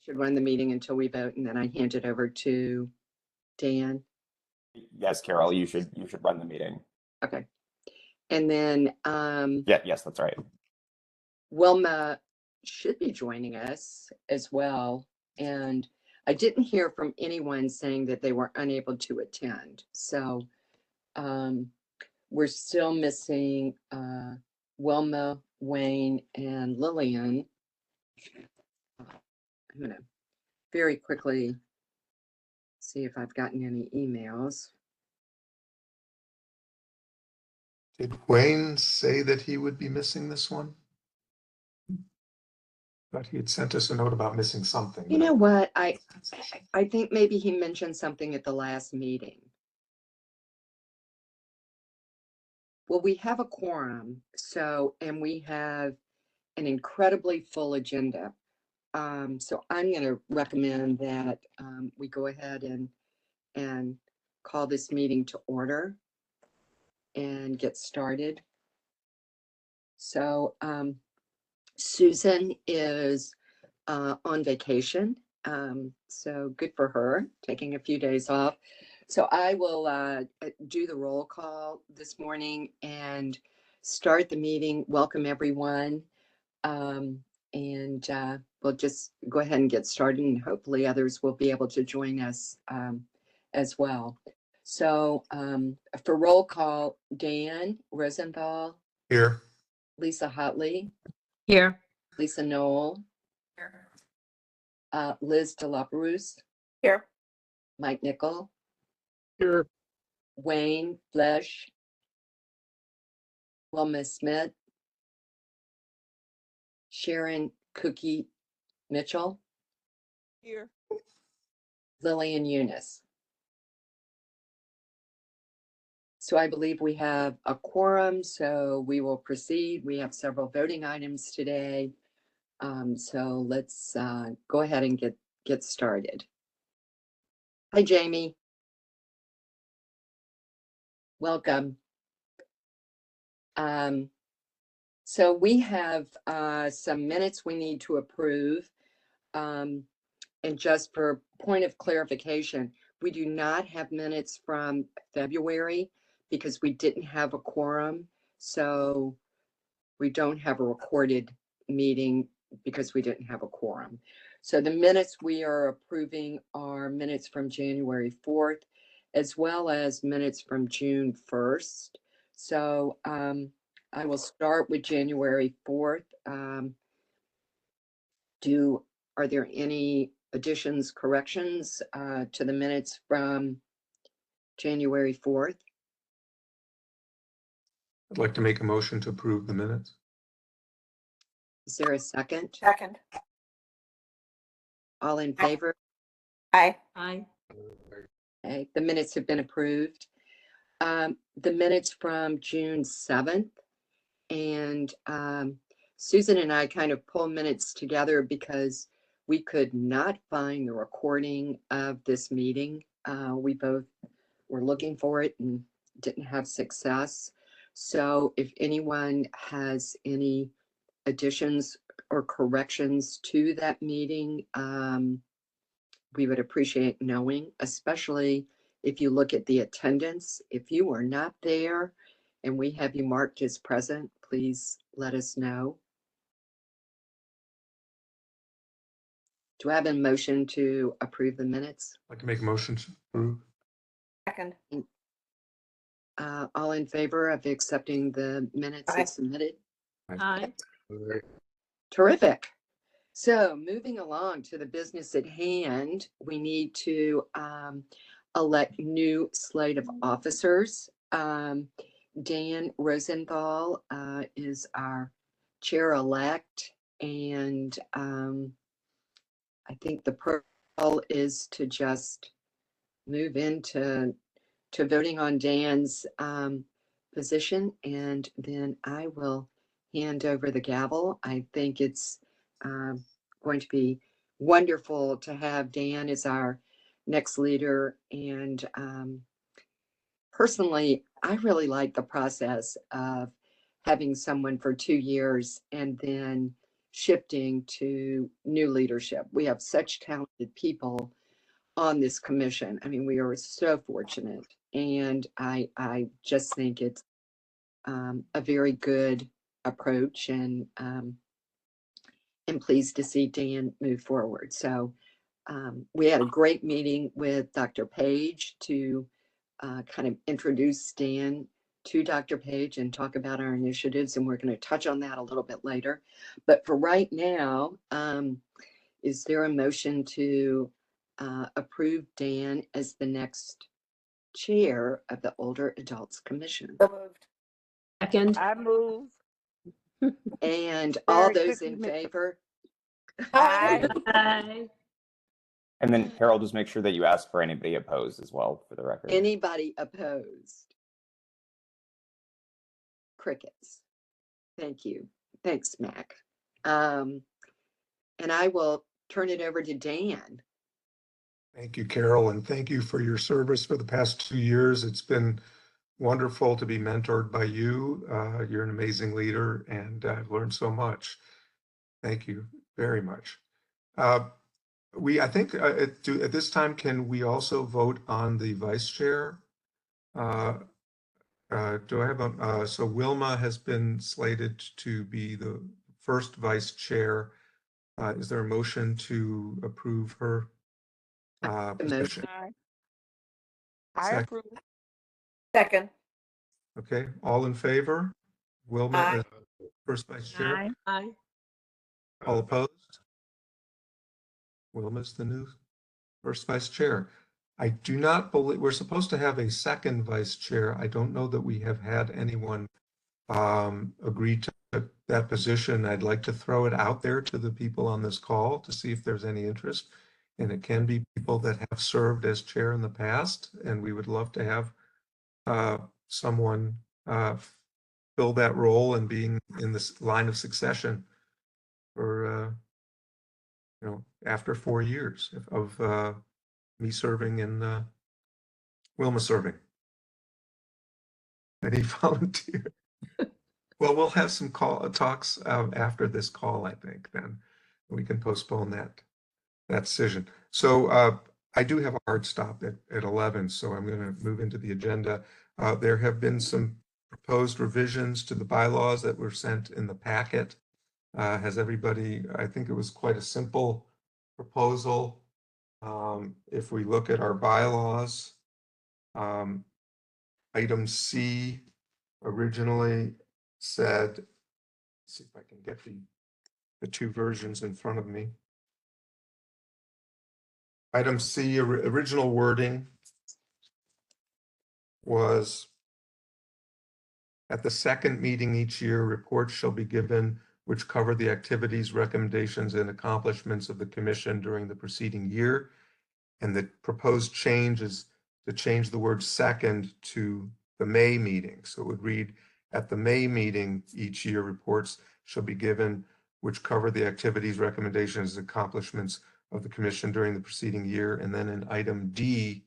should run the meeting until we vote, and then I hand it over to Dan. Yes, Carol, you should run the meeting. Okay. And then Yes, that's right. Wilma should be joining us as well. And I didn't hear from anyone saying that they were unable to attend. So we're still missing Wilma, Wayne, and Lillian. I'm going to very quickly see if I've gotten any emails. Did Wayne say that he would be missing this one? But he had sent us a note about missing something. You know what? I think maybe he mentioned something at the last meeting. Well, we have a quorum, and we have an incredibly full agenda. So I'm going to recommend that we go ahead and call this meeting to order and get started. So Susan is on vacation, so good for her, taking a few days off. So I will do the roll call this morning and start the meeting. Welcome, everyone. And we'll just go ahead and get started, and hopefully others will be able to join us as well. So for roll call, Dan Rosenthal. Here. Lisa Hotley. Here. Lisa Knoll. Here. Liz DeLaperouse. Here. Mike Nickel. Here. Wayne Flesh. Wilma Smith. Sharon Cookie Mitchell. Here. Lillian Eunice. So I believe we have a quorum, so we will proceed. We have several voting items today. So let's go ahead and get started. Hi, Jamie. Welcome. So we have some minutes we need to approve. And just for point of clarification, we do not have minutes from February because we didn't have a quorum. So we don't have a recorded meeting because we didn't have a quorum. So the minutes we are approving are minutes from January 4th, as well as minutes from June 1st. So I will start with January 4th. Are there any additions, corrections to the minutes from January 4th? I'd like to make a motion to approve the minutes. Is there a second? Second. All in favor? Aye. Aye. Okay, the minutes have been approved. The minutes from June 7th, and Susan and I kind of pull minutes together because we could not find the recording of this meeting. We both were looking for it and didn't have success. So if anyone has any additions or corrections to that meeting, we would appreciate knowing, especially if you look at the attendance. If you are not there and we have you marked as present, please let us know. Do I have a motion to approve the minutes? I'd like to make a motion to approve. Second. All in favor of accepting the minutes Aye. as submitted? Aye. Terrific. So moving along to the business at hand, we need to elect new slate of officers. Dan Rosenthal is our chair-elect, and I think the protocol is to just move into voting on Dan's position, and then I will hand over the gavel. I think it's going to be wonderful to have Dan as our next leader. And personally, I really like the process of having someone for 2 years and then shifting to new leadership. We have such talented people on this commission. I mean, we are so fortunate, and I just think it's a very good approach, and pleased to see Dan move forward. So we had a great meeting with Dr. Page to kind of introduce Dan to Dr. Page and talk about our initiatives, and we're going to touch on that a little bit later. But for right now, is there a motion to approve Dan as the next chair of the Older Adults Commission? So moved. Second. I move. And all Very those quickly, in Mr. favor? Aye. Aye. And then Carol, just make sure that you ask for anybody opposed as well for the record. Anybody opposed? Crickets. Thank you. Thanks, Mac. And I will turn it over to Dan. Thank you, Carol, and thank you for your service for the past 2 years. It's been wonderful to be mentored by you. You're an amazing leader, and I've learned so much. Thank you very much. I think at this time, can we also vote on the vice chair? Do I have so Wilma has been slated to be the first vice chair. Is there a motion to approve her position? Aye. I Second. approve. Second. Okay, all in favor? Wilma Aye. as first vice chair? Aye. Aye. All opposed? Wilma's the new first vice chair. I do not believe, we're supposed to have a second vice chair. I don't know that we have had anyone agree to that position. I'd like to throw it out there to the people on this call to see if there's any interest. And it can be people that have served as chair in the past, and we would love to have someone fill that role and being in this line of succession for after 4 years of me serving and Wilma serving. Any volunteer? Well, we'll have some talks after this call, I think, then we can postpone that decision. So I do have a hard stop at 11, so I'm going to move into the agenda. There have been some proposed revisions to the bylaws that were sent in the packet. Has everybody, I think it was quite a simple proposal. If we look at our bylaws, item C originally said, let's see if I can get the two versions in front of me. Item C, original wording was, at the second meeting each year, reports shall be given which cover the activities, recommendations, and accomplishments of the commission during the preceding year. And the proposed change is to change the word second to the May meeting. So it would read, at the May meeting each year, reports shall be given which cover the activities, recommendations, and accomplishments of the commission during the preceding year. And then in item D,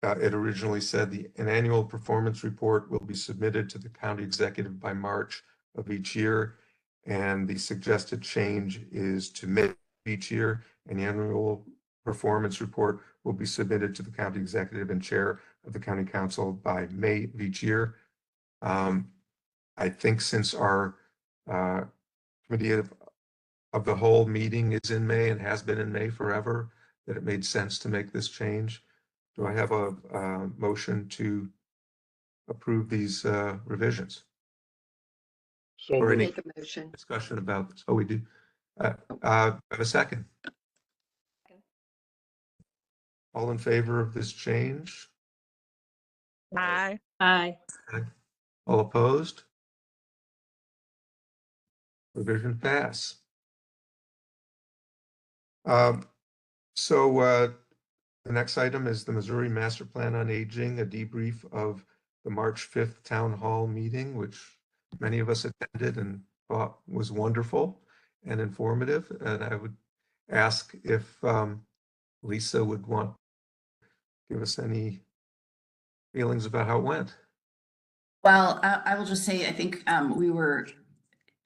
it originally said an annual performance report will be submitted to the county executive by March of each year. And the suggested change is to May each year, and the annual performance report will be submitted to the county executive and chair of the county council by May of each year. I think since our committee of the whole meeting is in May and has been in May forever, that it made sense to make this change. Do I have a motion to approve these revisions? Or any Make a motion. discussion about this? Oh, we do. Have a second. All in favor of this change? Aye. Aye. All opposed? Revision pass. So the next item is the Missouri Master Plan on Aging, a debrief of the March 5th Town Hall meeting, which many of us attended and thought was wonderful and informative. And I would ask if Lisa would want to give us any feelings about how it went. Well, I will just say, I think we were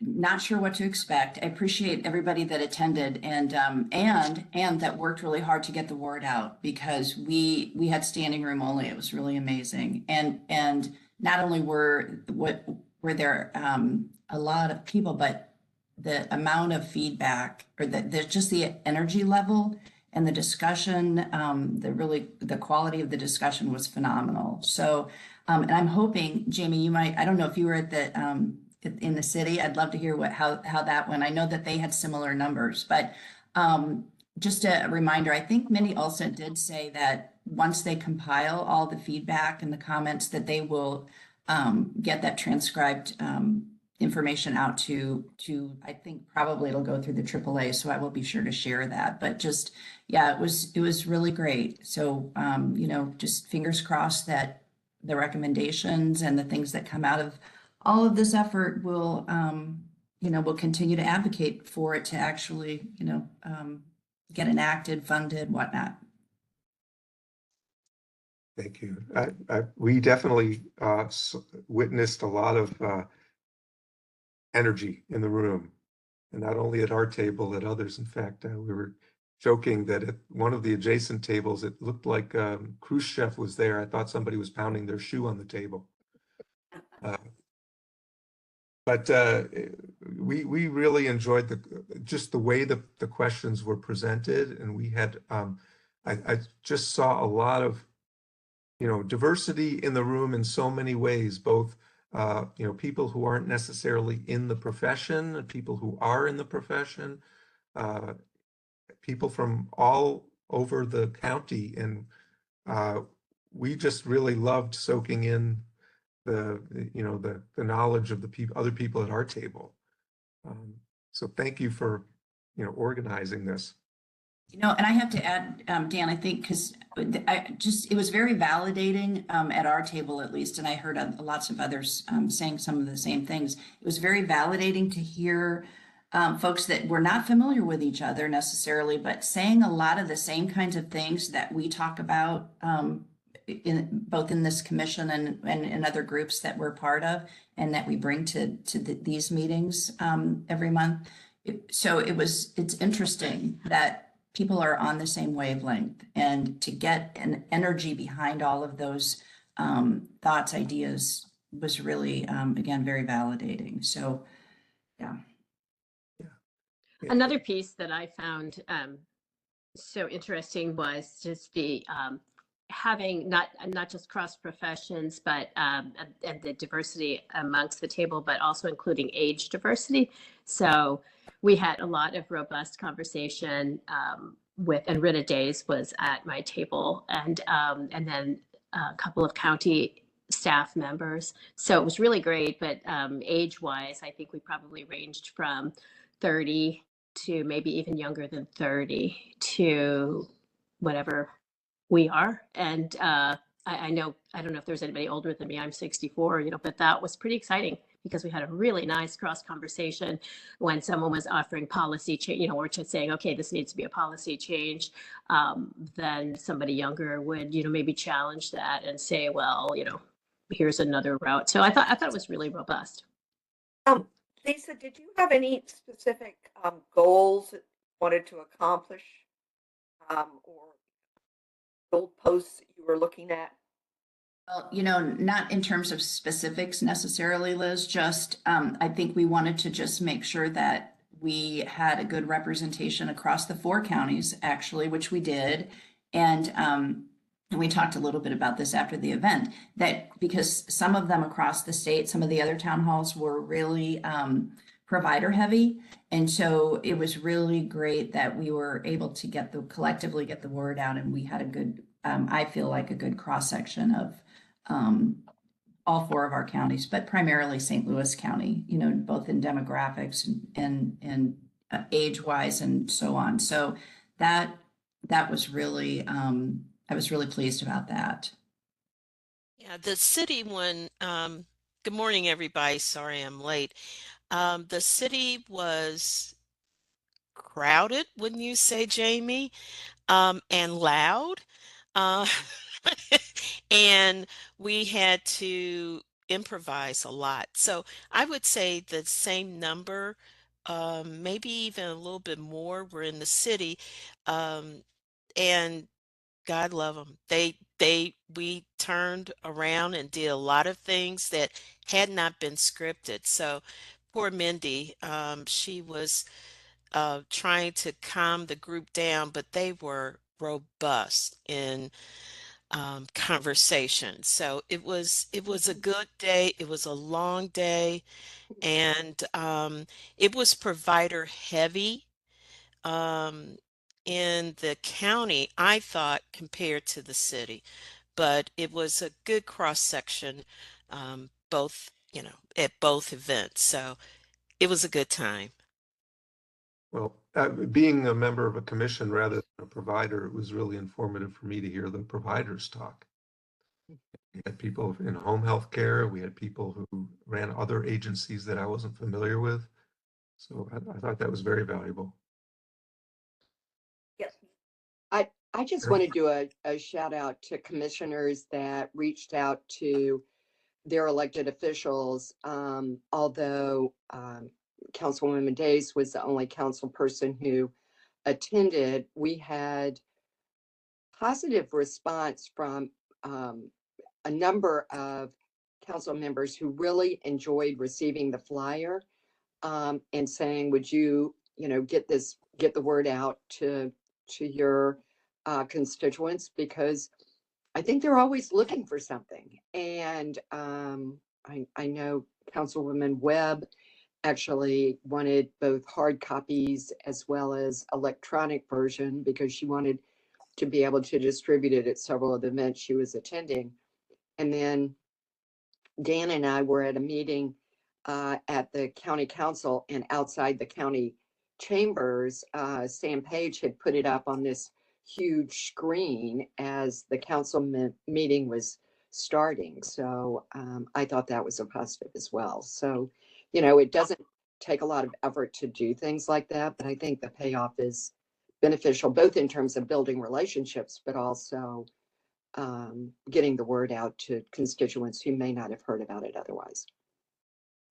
not sure what to expect. I appreciate everybody that attended and that worked really hard to get the word out, because we had standing room only. It was really amazing. And not only were there a lot of people, but the amount of feedback, or just the energy level and the discussion, the quality of the discussion was phenomenal. So, and I'm hoping, Jamie, I don't know if you were at in the city. I'd love to hear how that went. I know that they had similar numbers, but just a reminder, I think Minnie also did say that once they compile all the feedback and the comments, that they will get that transcribed information out to I think probably it'll go through the AAA, so I will be sure to share that. But just, yeah, it was really great. So just fingers crossed that the recommendations and the things that come out of all of this effort will we'll continue to advocate for it to actually get enacted, funded, whatnot. Thank you. We definitely witnessed a lot of energy in the room, and not only at our table, at others. In fact, we were joking that at one of the adjacent tables, it looked like Khrushchev was there. I thought somebody was pounding their shoe on the table. But we really enjoyed just the way the questions were presented, and we had I just saw a lot of diversity in the room in so many ways, both people who aren't necessarily in the profession, people who are in the profession, people from all over the county, and we just really loved soaking in the knowledge of the other people at our table. So thank you for organizing this. And I have to add, Dan, I think, because it was very validating at our table, at least, and I heard lots of others saying some of the same things. It was very validating to hear folks that were not familiar with each other necessarily, but saying a lot of the same kinds of things that we talk about both in this commission and in other groups that we're part of, and that we bring to these meetings every month. So it's interesting that people are on the same wavelength, and to get an energy behind all of those thoughts, ideas was really, again, very validating. So, yeah. Another piece that I found so interesting was just the having not just cross professions, but and the diversity amongst the table, but also including age diversity. So we had a lot of robust conversation and Rita Days was at my table, and then a couple of county staff members. So it was really great. But age wise, I think we probably ranged from 30 to maybe even younger than 30 to whatever we are. And I don't know if there's anybody older than me. I'm 64, but that was pretty exciting, because we had a really nice cross conversation when someone was offering policy change, or just saying, okay, this needs to be a policy change. Then somebody younger would, maybe challenge that and say, well, here's another route. So I thought it was really robust. Lisa, did you have any specific goals that you wanted to accomplish, or goalposts that you were looking at? Well, not in terms of specifics necessarily, Liz, just I think we wanted to just make sure that we had a good representation across the 4 counties, actually, which we did. And we talked a little bit about this after the event, that because some of them across the state, some of the other town halls were really provider heavy. And so it was really great that we were able to collectively get the word out, and we had a good, I feel like a good cross section of all 4 of our counties, but primarily St. Louis County, both in demographics and age wise and so on. So that was really, I was really pleased about that. Yeah, the city one, good morning, everybody. Sorry I'm late. The city was crowded, wouldn't you say, Jamie? And loud. Uh, and we had to improvise a lot. So I would say the same number, maybe even a little bit more, were in the city. Um, and God love them. We turned around and did a lot of things that had not been scripted. So poor Mindy, she was trying to calm the group down, but they were robust in conversation. So it was a good day. It was a long day, and it was provider heavy um, in the county, I thought, compared to the city. But it was a good cross section, both, at both events. So it was a good time. Well, being a member of a commission rather than a provider, it was really informative for me to hear the providers talk. We had people in home health care. We had people who ran other agencies that I wasn't familiar with. So I thought that was very valuable. Yes. I just Sure. want to do a shout out to commissioners that reached out to their elected officials. Although Councilwoman Days was the only council person who attended, we had positive response from a number of council members who really enjoyed receiving the flyer and saying, "Would you, get the word out to your constituents?" Because I think they're always looking for something. And I know Councilwoman Webb actually wanted both hard copies as well as electronic version because she wanted to be able to distribute it at several of the events she was attending. And then Dan and I were at a meeting at the county council, and outside the county chambers, Sam Page had put it up on this huge screen as the council meeting was starting. So I thought that was a positive as well. So, it doesn't take a lot of effort to do things like that, but I think the payoff is beneficial, both in terms of building relationships, but also getting the word out to constituents who may not have heard about it otherwise.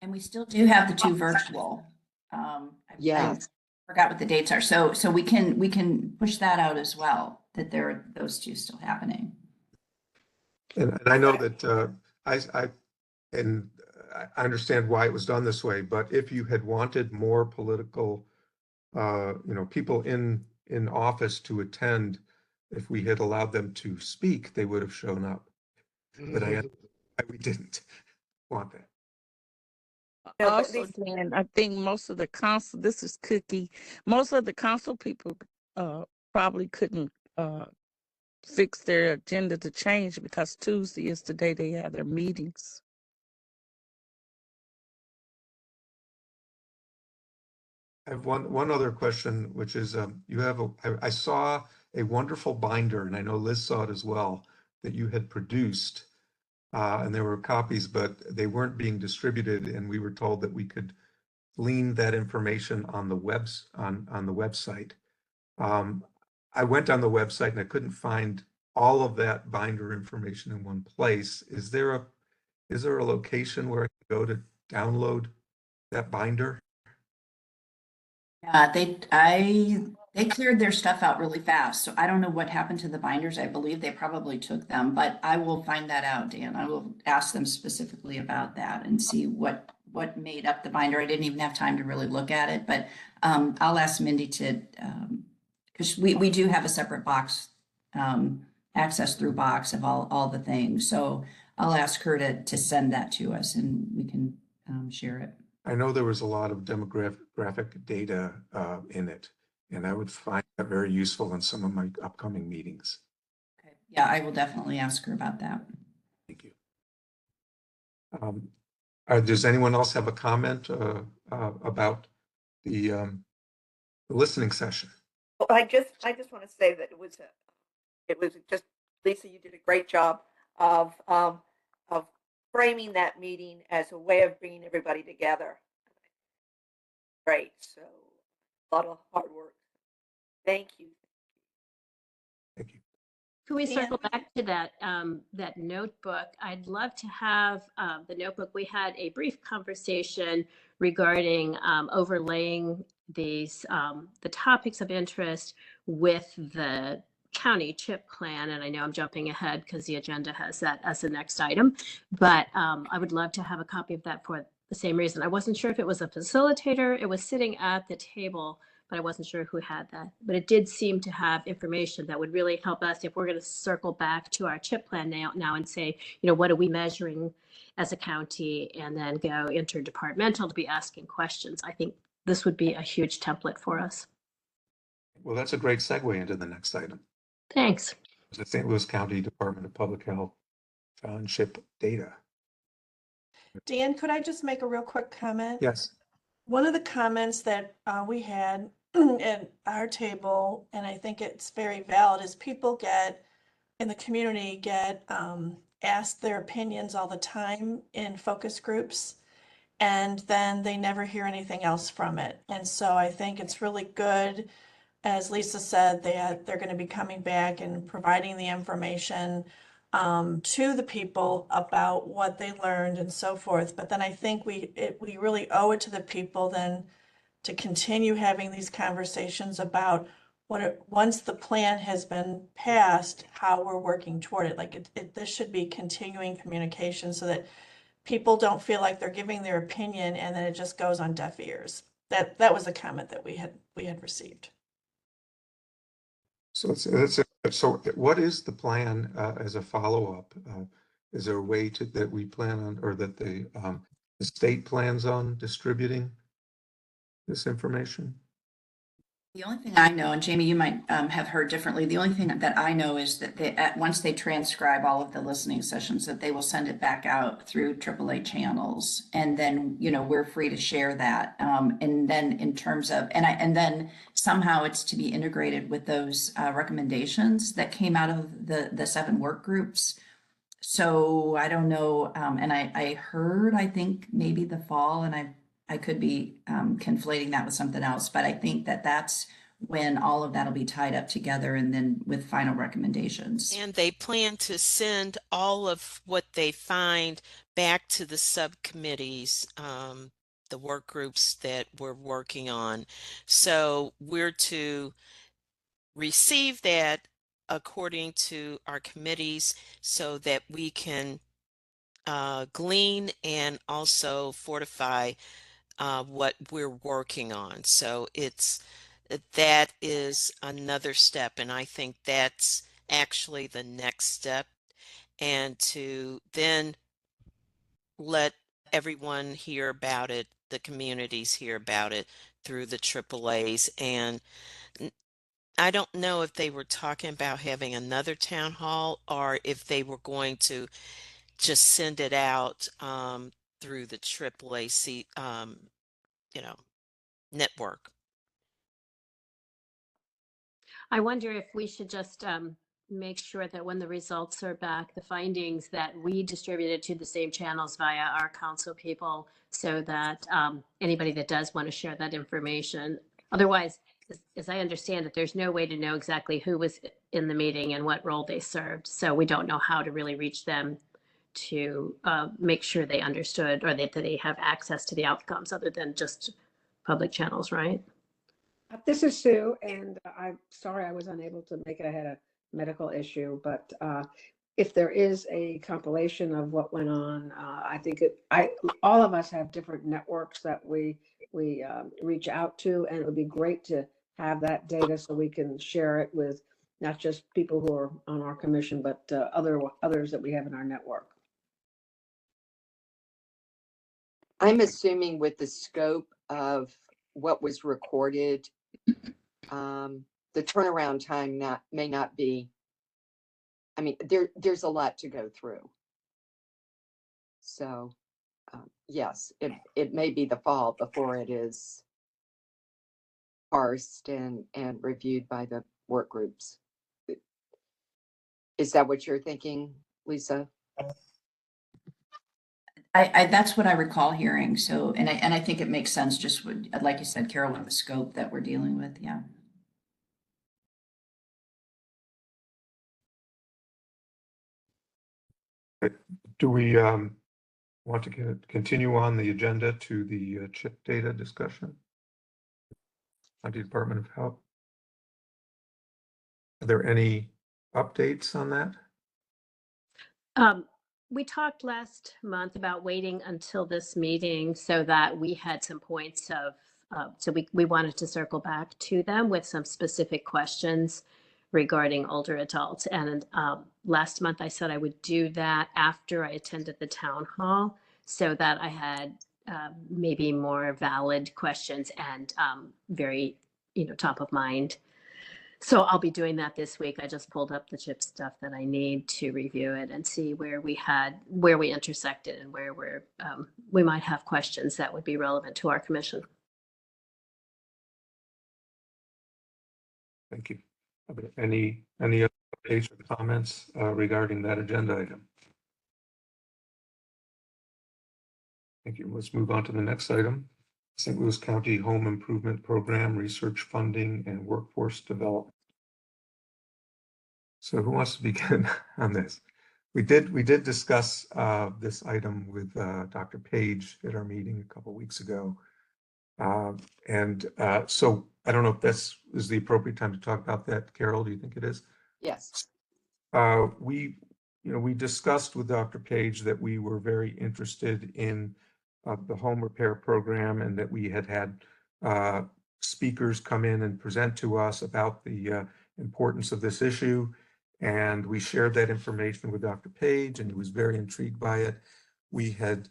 And we still do have the two virtual. I Yes. forgot what the dates are. So we can push that out as well, that there are those two still happening. And I know that and I understand why it was done this way, but if you had wanted more political, people in office to attend, if we had allowed them to speak, they would have shown up. But we didn't want that. No, but Also, Lisa, Dan, I think most of the council, this is Cookie, most of the council people probably couldn't fix their agenda to change because Tuesday is the day they have their meetings. I have one other question, which is I saw a wonderful binder, and I know Liz saw it as well, that you had produced. And there were copies, but they weren't being distributed, and we were told that we could glean that information on the on the website. I went on the website and I couldn't find all of that binder information in one place. Is there a location where I can go to download that binder? Yeah, they cleared their stuff out really fast. So I don't know what happened to the binders. I believe they probably took them, but I will find that out, Dan. I will ask them specifically about that and see what made up the binder. I didn't even have time to really look at it, but I'll ask Mindy to because we do have a separate box access through box of all the things. So I'll ask her to send that to us and we can share it. I know there was a lot of demographic data in it, and I would find that very useful in some of my upcoming meetings. Okay. Yeah, I will definitely ask her about that. Thank you. Does anyone else have a comment about the listening session? well, I just want to say that it was just, Lisa, you did a great job of framing that meeting as a way of bringing everybody together. Great. So a lot of hard work. Thank you. Thank you. Can we Dan? circle back to that, that notebook? I'd love to have the notebook. We had a brief conversation regarding overlaying these, the topics of interest with the county CHIP plan. And I know I'm jumping ahead because the agenda has that as the next item. But I would love to have a copy of that for the same reason. I wasn't sure if it was a facilitator. It was sitting at the table, but I wasn't sure who had that. But it did seem to have information that would really help us if we're going to circle back to our CHIP plan now and say, you know, what are we measuring as a county, and then go interdepartmental to be asking questions. I think this would be a huge template for us. Well, that's a great segue into the next item. Thanks. The St. Louis County Department of Public Health found CHIP data. Dan, could I just make a real quick comment? Yes. One of the comments that we had at our table, and I think it's very valid, is people in the community get asked their opinions all the time in focus groups, and then they never hear anything else from it. And so I think it's really good, as Lisa said, they're going to be coming back and providing the information to the people about what they learned and so forth. But then I think we really owe it to the people then to continue having these conversations about once the plan has been passed, how we're working toward it. Like this should be continuing communication so that people don't feel like they're giving their opinion and then it just goes on deaf ears. That was a comment that we had received. So what is the plan as a follow-up? Is there a way that we plan on, or that the state plans on distributing this information? The only thing I know, and Jamie, you might have heard differently, the only thing that I know is that once they transcribe all of the listening sessions, that they will send it back out through AAA channels. And then, you know, we're free to share that. And then in terms of, and then somehow it's to be integrated with those recommendations that came out of the 7 work groups. So I don't know. And I heard, I think maybe the fall, and I could be conflating that with something else, but I think that's when all of that will be tied up together and then with final recommendations. And they plan to send all of what they find back to the subcommittees, the work groups that we're working on. So we're to receive that according to our committees so that we can glean and also fortify what we're working on. So that is another step, and I think that's actually the next step, and to then let everyone hear about it, the communities hear about it through the AAAs. And I don't know if they were talking about having another town hall or if they were going to just send it out through the AAA network. I wonder if we should just make sure that when the results are back, the findings, that we distribute it to the same channels via our council people, so that anybody that does want to share that information. Otherwise, as I understand it, there's no way to know exactly who was in the meeting and what role they served. So we don't know how to really reach them to make sure they understood, or that they have access to the outcomes other than just public channels, right? This is Sue, and I'm sorry I was unable to make it. I had a medical issue, but if there is a compilation of what went on, I think all of us have different networks that we reach out to, and it would be great to have that data so we can share it with not just people who are on our commission, but others that we have in our network. I'm assuming with the scope of what was recorded, the turnaround time may not be, I mean, there's a lot to go through. So yes, it may be the fall before it is parsed and reviewed by the work groups. Is that what you're thinking, Lisa? That's what I recall hearing. So, and I think it makes sense, just like you said, Carol, with the scope that we're dealing with. Yeah. Do we want to continue on the agenda to the chip data discussion? On the Department of Health? Are there any updates on that? We talked last month about waiting until this meeting so that we had some points of, so we wanted to circle back to them with some specific questions regarding older adults. And last month I said I would do that after I attended the town hall so that I had maybe more valid questions and very, top of mind. So I'll be doing that this week. I just pulled up the chip stuff that I need to review it and see where we intersected and where we might have questions that would be relevant to our commission. Thank you. Are there any other updates or comments regarding that agenda item? Thank you. Let's move on to the next item. St. Louis County Home Improvement Program, Research Funding and Workforce Development. So who wants to begin on this? We did discuss this item with Dr. Page at our meeting a couple of weeks ago. So I don't know if this is the appropriate time to talk about that. Carol, do you think it is? Yes. We discussed with Dr. Page that we were very interested in the home repair program and that we had speakers come in and present to us about the importance of this issue. And we shared that information with Dr. Page, and he was very intrigued by it. We had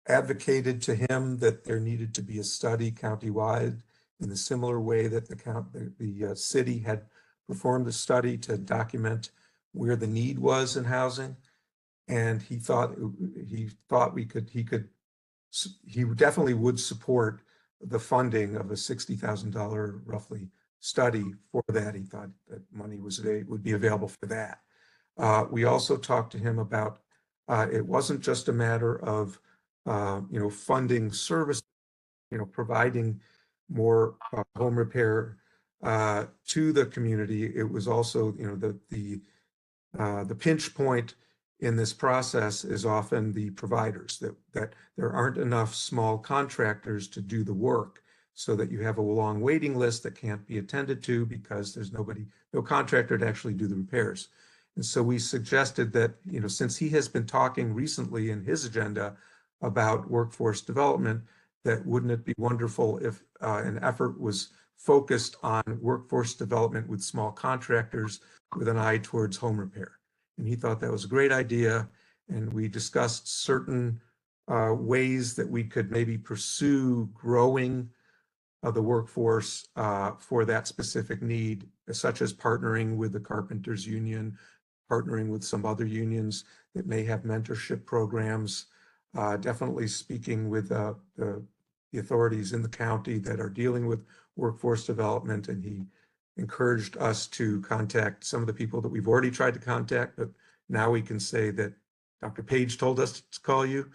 advocated to him that there needed to be a study countywide in a similar way that the city had performed a study to document where the need was in housing. And he definitely would support the funding of a $60,000 roughly study for that. He thought that money would be available for that. We also talked to him about it wasn't just a matter of funding service, providing more home repair to the community. It was also the pinch point in this process is often the providers, that there aren't enough small contractors to do the work, so that you have a long waiting list that can't be attended to because there's no contractor to actually do the repairs. And so we suggested that, since he has been talking recently in his agenda about workforce development, that wouldn't it be wonderful if an effort was focused on workforce development with small contractors with an eye towards home repair. And he thought that was a great idea. And we discussed certain ways that we could maybe pursue growing the workforce for that specific need, such as partnering with the Carpenters Union, partnering with some other unions that may have mentorship programs, definitely speaking with the authorities in the county that are dealing with workforce development. And he encouraged us to contact some of the people that we've already tried to contact, but now we can say that Dr. Page told us to call you.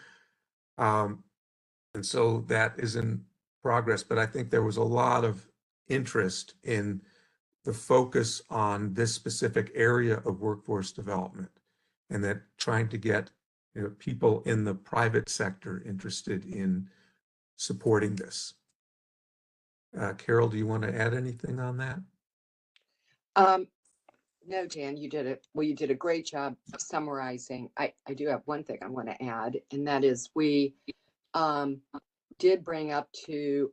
And so that is in progress, but I think there was a lot of interest in the focus on this specific area of workforce development, and that trying to get people in the private sector interested in supporting this. Carol, do you want to add anything on that? No, Dan, you did it. Well, you did a great job of summarizing. I do have one thing I want to add, and that is we did bring up to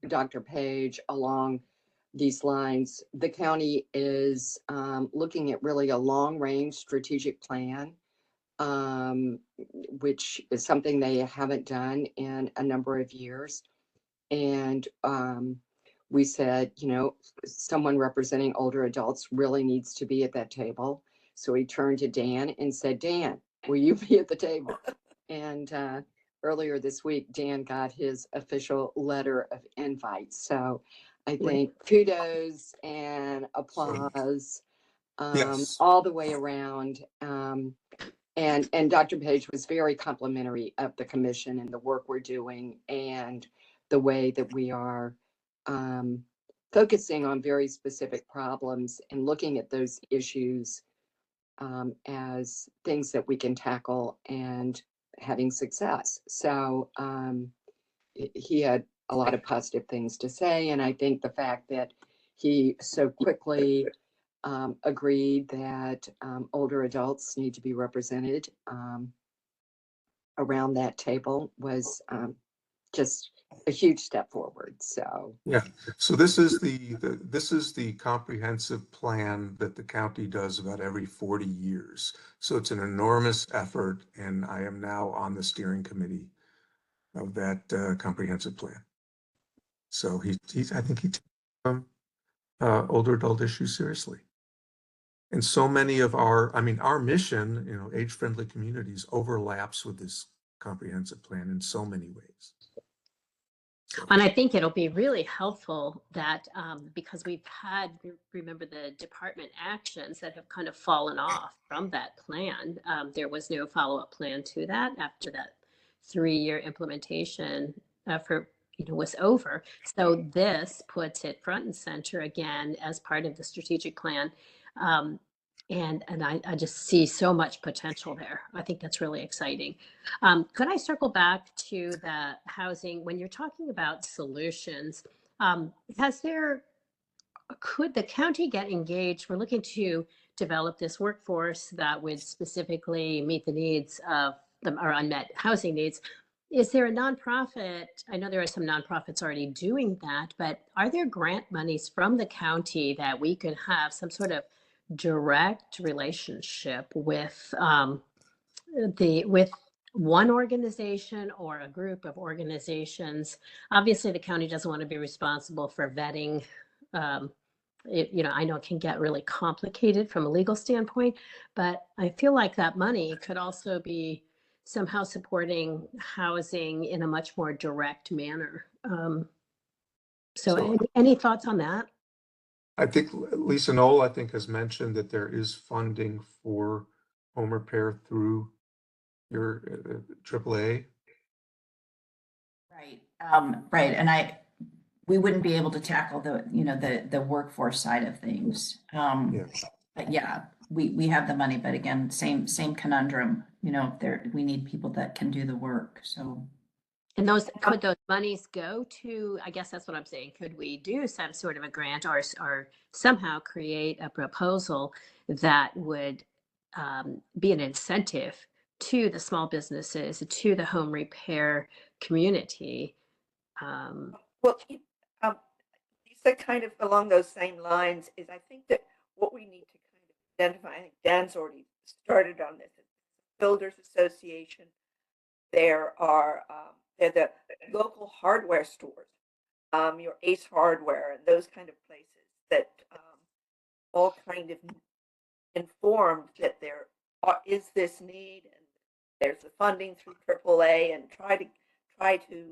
Dr. Page along these lines. The county is looking at really a long-range strategic plan, which is something they haven't done in a number of years. And we said, someone representing older adults really needs to be at that table. So we turned to Dan and said, Dan, will you be at the table? And earlier this week, Dan got his official letter of invite. So I think kudos and applause Yes. all the way around. And Dr. Page was very complimentary of the commission and the work we're doing and the way that we are focusing on very specific problems and looking at those issues as things that we can tackle and having success. So he had a lot of positive things to say. And I think the fact that he so quickly agreed that older adults need to be represented around that table was just a huge step forward. So Yeah, so this is this is the comprehensive plan that the county does about every 40 years. So it's an enormous effort, and I am now on the steering committee of that comprehensive plan. So he's I think he takes older adult issues seriously. And so many of our mission, age-friendly communities overlaps with this comprehensive plan in so many ways. And I think it'll be really helpful that because we've had, remember the department actions that have kind of fallen off from that plan. There was no follow-up plan to that after that 3-year implementation was over. So this puts it front and center again as part of the strategic plan. And I just see so much potential there. I think that's really exciting. Could I circle back to the housing when you're talking about solutions? Could the county get engaged? We're looking to develop this workforce that would specifically meet the needs of our unmet housing needs. Is there a nonprofit? I know there are some nonprofits already doing that, but are there grant monies from the county that we could have some sort of direct relationship with with one organization or a group of organizations? Obviously, the county doesn't want to be responsible for vetting. I know it can get really complicated from a legal standpoint, but I feel like that money could also be somehow supporting housing in a much more direct manner. So any thoughts on that? I think Lisa Knoll, has mentioned that there is funding for home repair through your AAA. Right. Right. And we wouldn't be able to tackle the workforce side of things. But yeah, we have the money, but again, same conundrum, we need people that can do the work. So. And could those monies go to, I guess that's what I'm saying. Could we do some sort of a grant or somehow create a proposal that would be an incentive to the small businesses, to the home repair community? Well, Lisa, kind of along those same lines is I think that what we need to kind of identify, I think Dan's already started on this, Builders Association. There are they're the local hardware stores, your Ace Hardware and those kind of places that all kind of informed that there is this need and there's the funding through AAA, and try to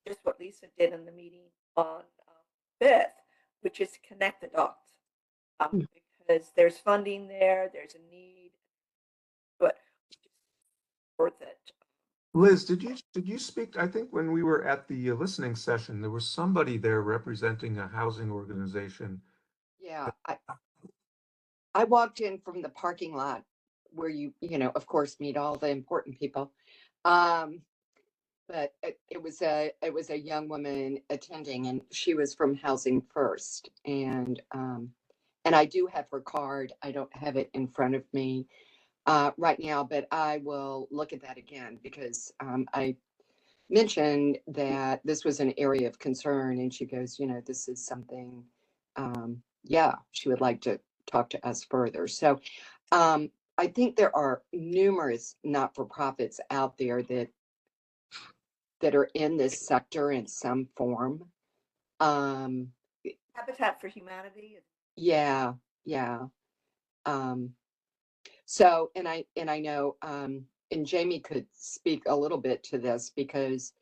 just what Lisa did in the meeting on 5th, which is connect the dots, because there's funding there, there's a need, but it's worth it. Liz, did you speak? I think when we were at the listening session, there was somebody there representing a housing organization. yeah, I walked in from the parking lot where you of course meet all the important people. But it was a young woman attending, and she was from Housing First, and I do have her card. I don't have it in front of me right now, but I will look at that again because I mentioned that this was an area of concern, and she goes, this is something, she would like to talk to us further. So I think there are numerous not-for-profits out there that are in this sector in some form. Habitat for Humanity. Yeah. So, and I know, and Jamie could speak a little bit to this because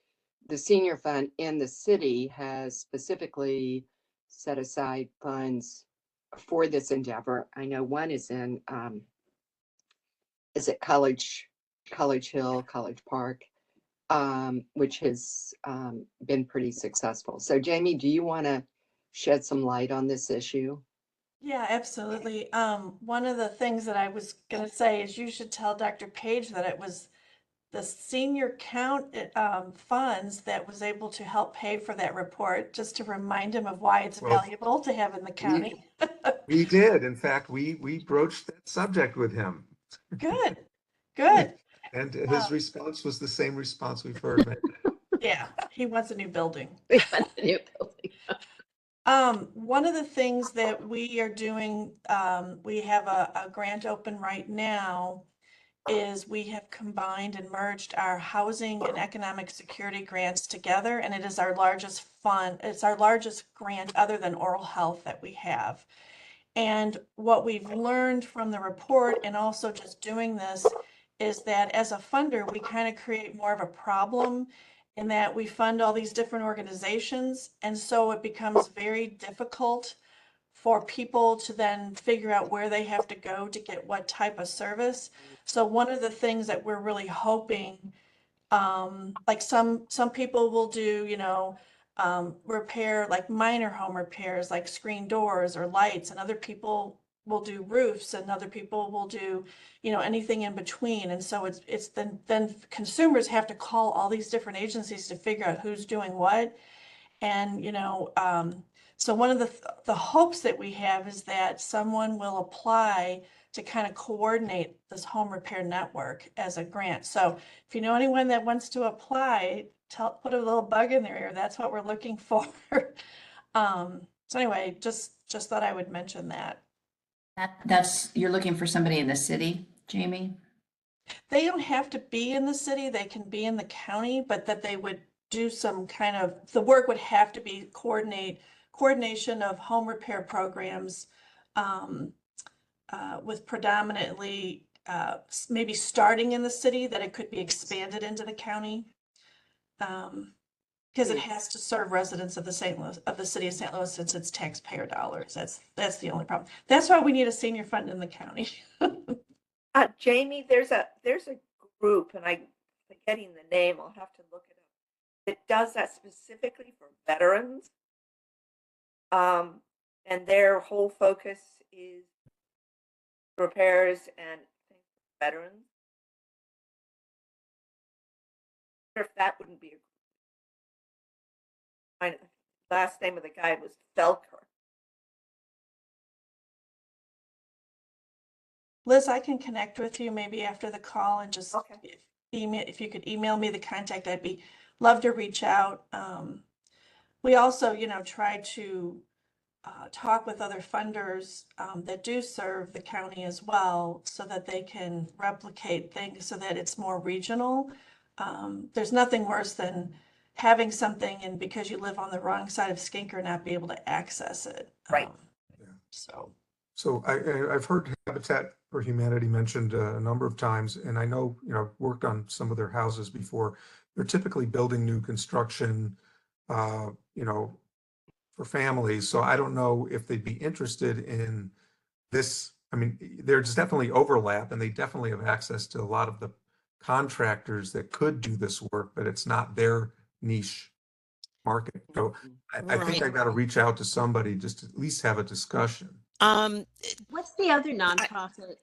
the senior fund in the city has specifically set aside funds for this endeavor. I know one is in, is it College Hill, College Park, which has been pretty successful. So Jamie, do you want to shed some light on this issue? Yeah, absolutely. One of the things that I was gonna say is you should tell Dr. Page that it was the senior count funds that was able to help pay for that report, just to remind him of why it's Well, valuable to have in the county. We did. In fact, we broached that subject with him. Good, good. And his response was the same response we've heard many. Yeah, he wants a new building. We want a new building. One of the things that we are doing, we have a grant open right now, is we have combined and merged our housing and economic security grants together, and it is our largest fund. It's our largest grant other than oral health that we have. And what we've learned from the report and also just doing this is that as a funder, we kind of create more of a problem in that we fund all these different organizations. And so it becomes very difficult for people to then figure out where they have to go to get what type of service. So one of the things that we're really hoping, like some people will do, repair like minor home repairs, like screen doors or lights, and other people will do roofs, and other people will do, anything in between. And so it's then consumers have to call all these different agencies to figure out who's doing what. And, so one of the hopes that we have is that someone will apply to kind of coordinate this home repair network as a grant. So if you know anyone that wants to apply, put a little bug in their ear. That's what we're looking for. So anyway, just thought I would mention that. That's, you're looking for somebody in the city, Jamie? They don't have to be in the city, they can be in the county, but that they would do some kind of, the work would have to be coordination of home repair programs, with predominantly, maybe starting in the city, that it could be expanded into the county. Because it has to serve residents of the city of St. Louis, since it's taxpayer dollars. That's the only problem. That's why we need a senior fund in the county. Jamie, there's a group, and I'm forgetting the name. I'll have to look it up. That does that specifically for veterans. And their whole focus is repairs and things for veterans. I wonder if that wouldn't be the last name of the guy was Felker. Liz, I can connect with you maybe after the call and just Okay. if you could email me the contact, I'd love to reach out. We also, try to talk with other funders that do serve the county as well, so that they can replicate things so that it's more regional. There's nothing worse than having something and because you live on the wrong side of Skinker, not be able to access it. Right. So I've heard Habitat for Humanity mentioned a number of times, and I know, worked on some of their houses before. They're typically building new construction, for families. So I don't know if they'd be interested in this. I mean, there's definitely overlap, and they definitely have access to a lot of the contractors that could do this work, but it's not their niche market. So I think I got to reach out to somebody just to at least have a discussion. What's the other nonprofit?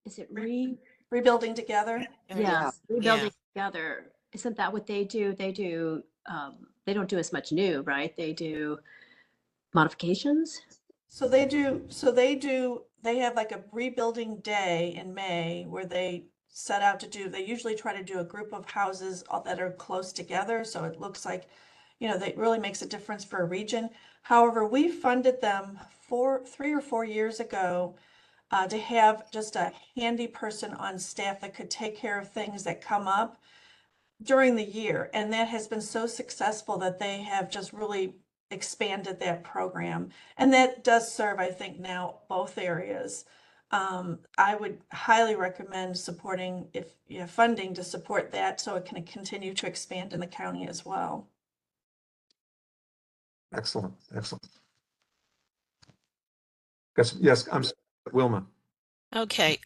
Is it Rebuilding Together? Yes, Rebuilding Yeah. Together. Isn't that what they do? They don't do as much new, right? They do modifications. So they have like a rebuilding day in May where they set out to do, they usually try to do a group of houses that are close together. So it looks like, that really makes a difference for a region. However, we funded them 3 or 4 years ago to have just a handy person on staff that could take care of things that come up during the year. And that has been so successful that they have just really expanded that program. And that does serve, I think, now both areas. I would highly recommend supporting, if you have funding, to support that so it can continue to expand in the county as well. Excellent. Yes, I'm Wilma. Okay.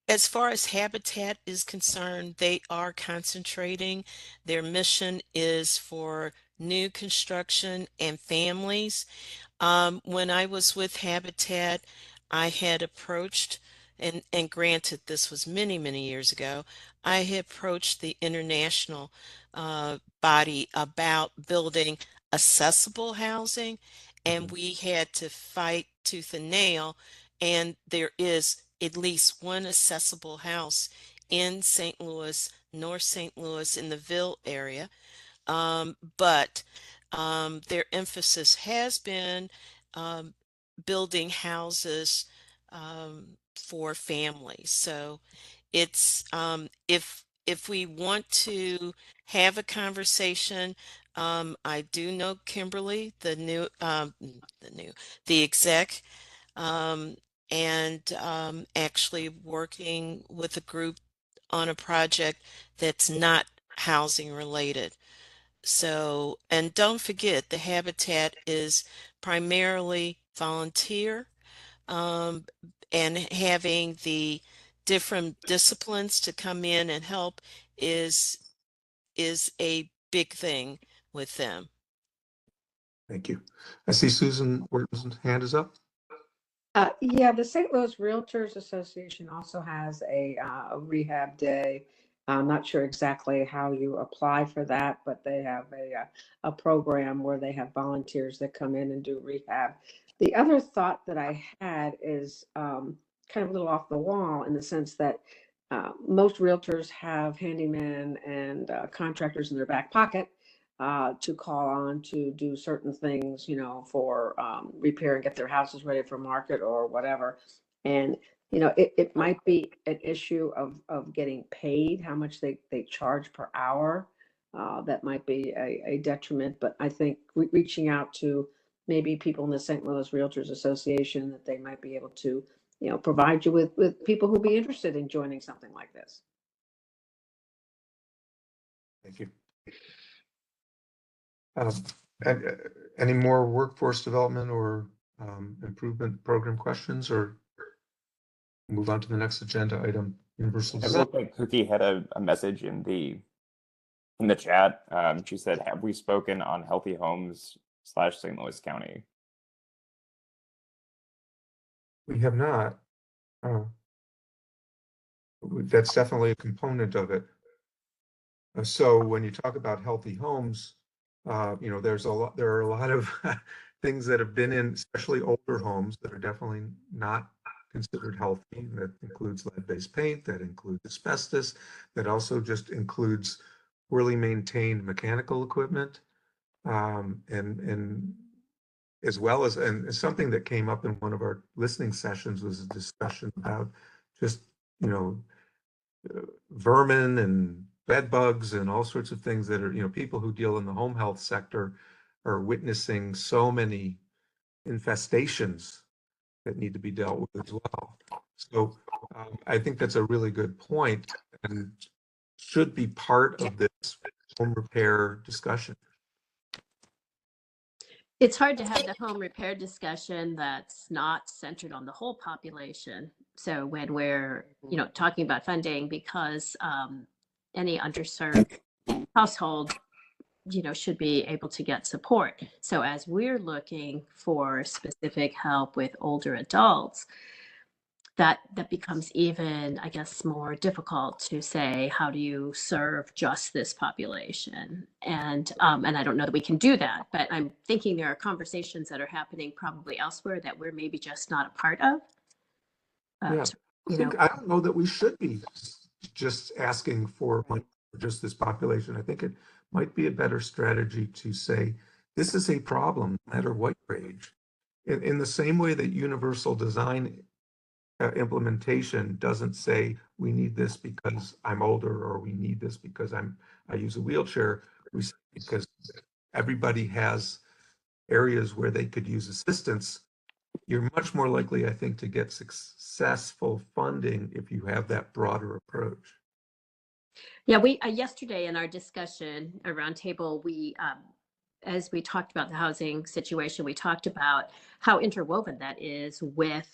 As far as Habitat is concerned, they are concentrating. Their mission is for new construction and families. When I was with Habitat, I had approached, and granted, this was many, many years ago, I had approached the international body about building accessible housing, and we had to fight tooth and nail. And there is at least one accessible house in St. Louis, North St. Louis, in the Ville area. But their emphasis has been um, building houses for families. So it's if we want to have a conversation, I do know Kimberly, the exec, um, and actually working with a group on a project that's not housing related. So, and don't forget, the habitat is primarily volunteer, um, and having the different disciplines to come in and help is a big thing with them. Thank you. I see Susan Wharton's hand is up. Yeah, the St. Louis Realtors Association also has a rehab day. I'm not sure exactly how you apply for that, but they have a program where they have volunteers that come in and do rehab. The other thought that I had is kind of a little off the wall in the sense that most realtors have handymen and contractors in their back pocket to call on to do certain things, you know, for repair and get their houses ready for market or whatever. And, you know, it might be an issue of getting paid, how much they charge per hour. That might be a detriment, but I think reaching out to maybe people in the St. Louis Realtors Association, that they might be able to, you know, provide you with people who'll be interested in joining something like this. Thank you. And, any more workforce development or improvement program questions, or move on to the next agenda item, universal It design? looked like Cookie had a message in the chat. She said, "Have we spoken on Healthy Homes / St. Louis County?" We have not. That's definitely a component of it. So when you talk about healthy homes, you know, there are a lot of things that have been in, especially older homes, that are definitely not considered healthy. That includes lead-based paint, that includes asbestos, that also just includes poorly maintained mechanical equipment, and as well as, and something that came up in one of our listening sessions was a discussion about just, you know, vermin and bed bugs and all sorts of things that are, you know, people who deal in the home health sector are witnessing so many infestations that need to be dealt with as well. So I think that's a really good point and should be part of this home repair discussion. It's hard to have the home repair discussion that's not centered on the whole population. So when we're, you know, talking about funding, because any underserved household, you know, should be able to get support. So as we're looking for specific help with older adults, that becomes even, I guess, more difficult to say, how do you serve just this population? And I don't know that we can do that, but I'm thinking there are conversations that are happening probably elsewhere that we're maybe just not a part of. Yeah, So, I don't know that we should be just asking for money for just this population. I think it might be a better strategy to say, this is a problem, no matter what your age. In the same way that universal design implementation doesn't say, we need this because I'm older, or we need this because I use a wheelchair. We say because everybody has areas where they could use assistance. You're much more likely, I think, to get successful funding if you have that broader approach. yeah, we yesterday in our discussion around table, we as we talked about the housing situation, we talked about how interwoven that is with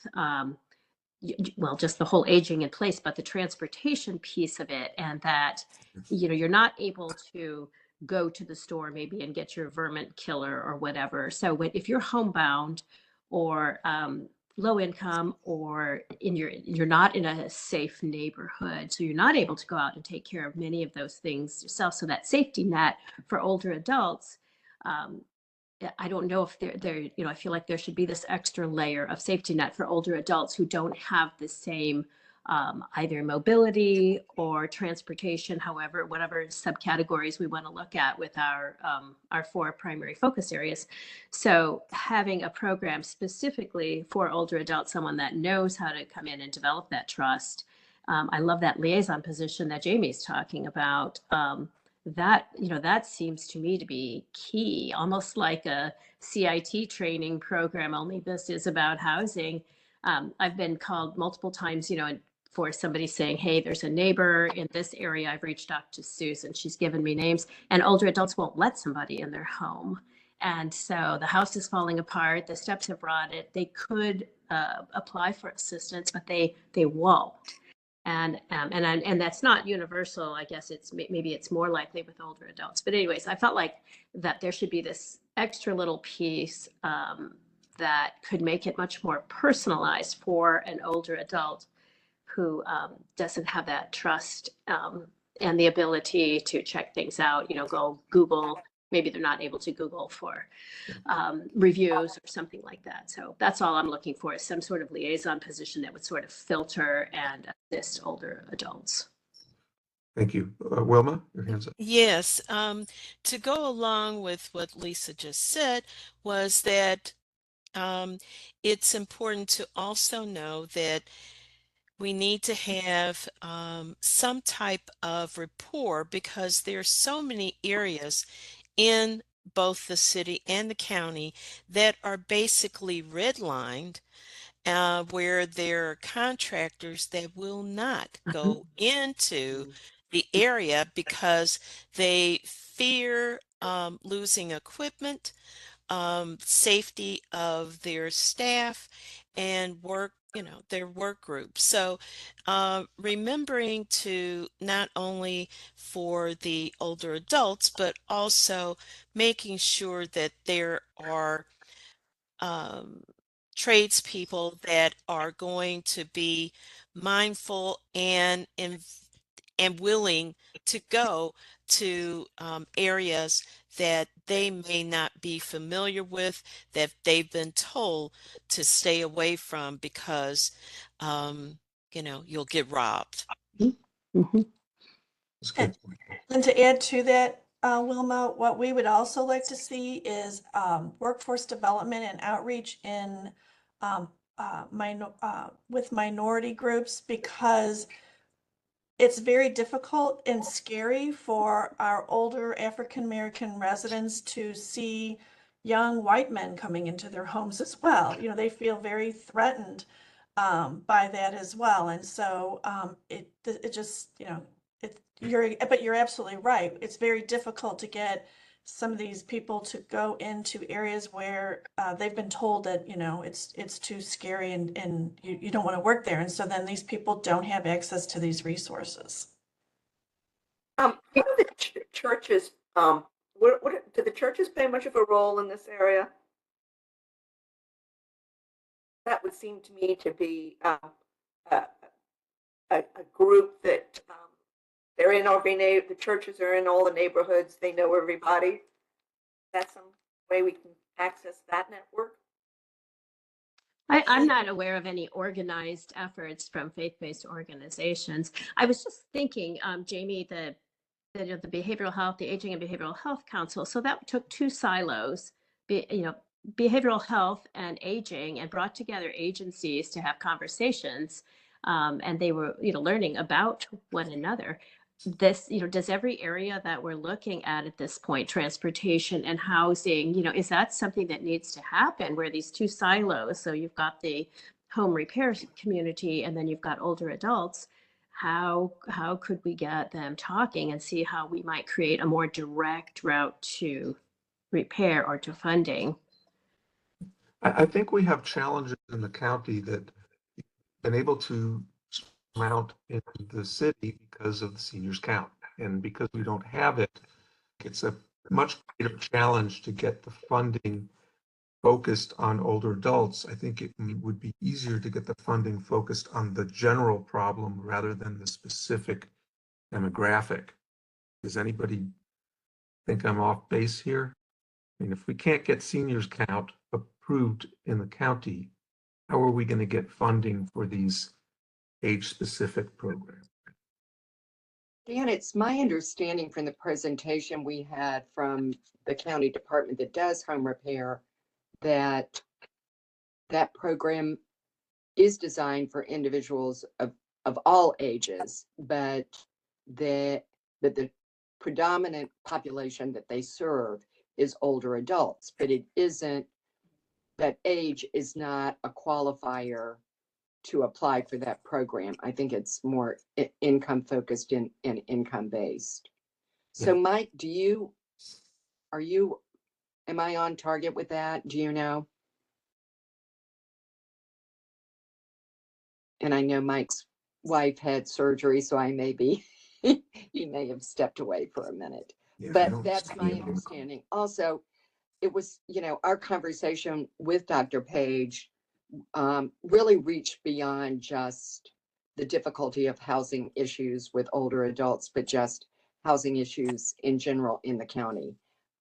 well, just the whole aging in place, but the transportation piece of it, and that, you know, you're not able to go to the store maybe and get your vermin killer or whatever. So if you're homebound or low income, or you're not in a safe neighborhood, so you're not able to go out and take care of many of those things yourself. So that safety net for older adults, I don't know if I feel like there should be this extra layer of safety net for older adults who don't have the same either mobility or transportation, however, whatever subcategories we want to look at with our 4 primary focus areas. So having a program specifically for older adults, someone that knows how to come in and develop that trust. I love that liaison position that Jamie's talking about. That seems to me to be key, almost like a CIT training program, only this is about housing. I've been called multiple times, for somebody saying, hey, there's a neighbor in this area. I've reached out to Susan. She's given me names, and older adults won't let somebody in their home. And so the house is falling apart. The steps have rotted. They could apply for assistance, but they won't. And that's not universal. I guess maybe it's more likely with older adults. But anyways, I felt like that there should be this extra little piece that could make it much more personalized for an older adult who doesn't have that trust and the ability to check things out, go Google. Maybe they're not able to Google for reviews or something like that. So that's all I'm looking for, is some sort of liaison position that would sort of filter and assist older adults. Thank you. Wilma, your hands up. Yes, to go along with what Lisa just said was that it's important to also know that we need to have some type of rapport, because there's so many areas in both the city and the county that are basically redlined, where there are contractors that will not go into the area because they fear losing equipment, safety of their staff, and their work group. So remembering to not only for the older adults, but also making sure that there are tradespeople that are going to be mindful and willing to go to areas that they may not be familiar with, that they've been told to stay away from because, you'll get robbed. Mm-hmm. That's a good point. And to add to that, Wilma, what we would also like to see is workforce development and outreach in with minority groups, because it's very difficult and scary for our older African American residents to see young white men coming into their homes as well. They feel very threatened by that as well. And so it just, but you're absolutely right. It's very difficult to get some of these people to go into areas where they've been told that, it's too scary and you don't want to work there. And so then these people don't have access to these resources. How do the churches, what do the churches play much of a role in this area? That would seem to me to be a group that they're in the churches are in all the neighborhoods. They know everybody. That's some way we can access that network. I'm not aware of any organized efforts from faith-based organizations. I was just thinking, Jamie, the behavioral health, the Aging and Behavioral Health Council. So that took 2 silos, behavioral health and aging, and brought together agencies to have conversations. And they were, learning about one another. This, does every area that we're looking at this point, transportation and housing, is that something that needs to happen, where these 2 silos, so you've got the home repair community and then you've got older adults, how could we get them talking and see how we might create a more direct route to repair or to funding? I think we have challenges in the county that we've been able to mount in the city because of the seniors count, and because we don't have it it's a much greater challenge to get the funding focused on older adults. I think it would be easier to get the funding focused on the general problem rather than the specific demographic. Does anybody think I'm off base here? I mean, if we can't get seniors count approved in the county, how are we going to get funding for these age-specific programs? Dan, it's my understanding from the presentation we had from the county department that does home repair that that program is designed for individuals of all ages, but that the predominant population that they serve is older adults, but it isn't, that age is not a qualifier to apply for that program. I think it's more income focused and income based. So Mike, am I on target with that? Do you know? And I know Mike's wife had surgery, so I may be, he may have stepped away for a minute, Yeah, I but don't that's see my it on the- understanding. Also, it was, our conversation with Dr. Page really reached beyond just the difficulty of housing issues with older adults, but just housing issues in general in the county,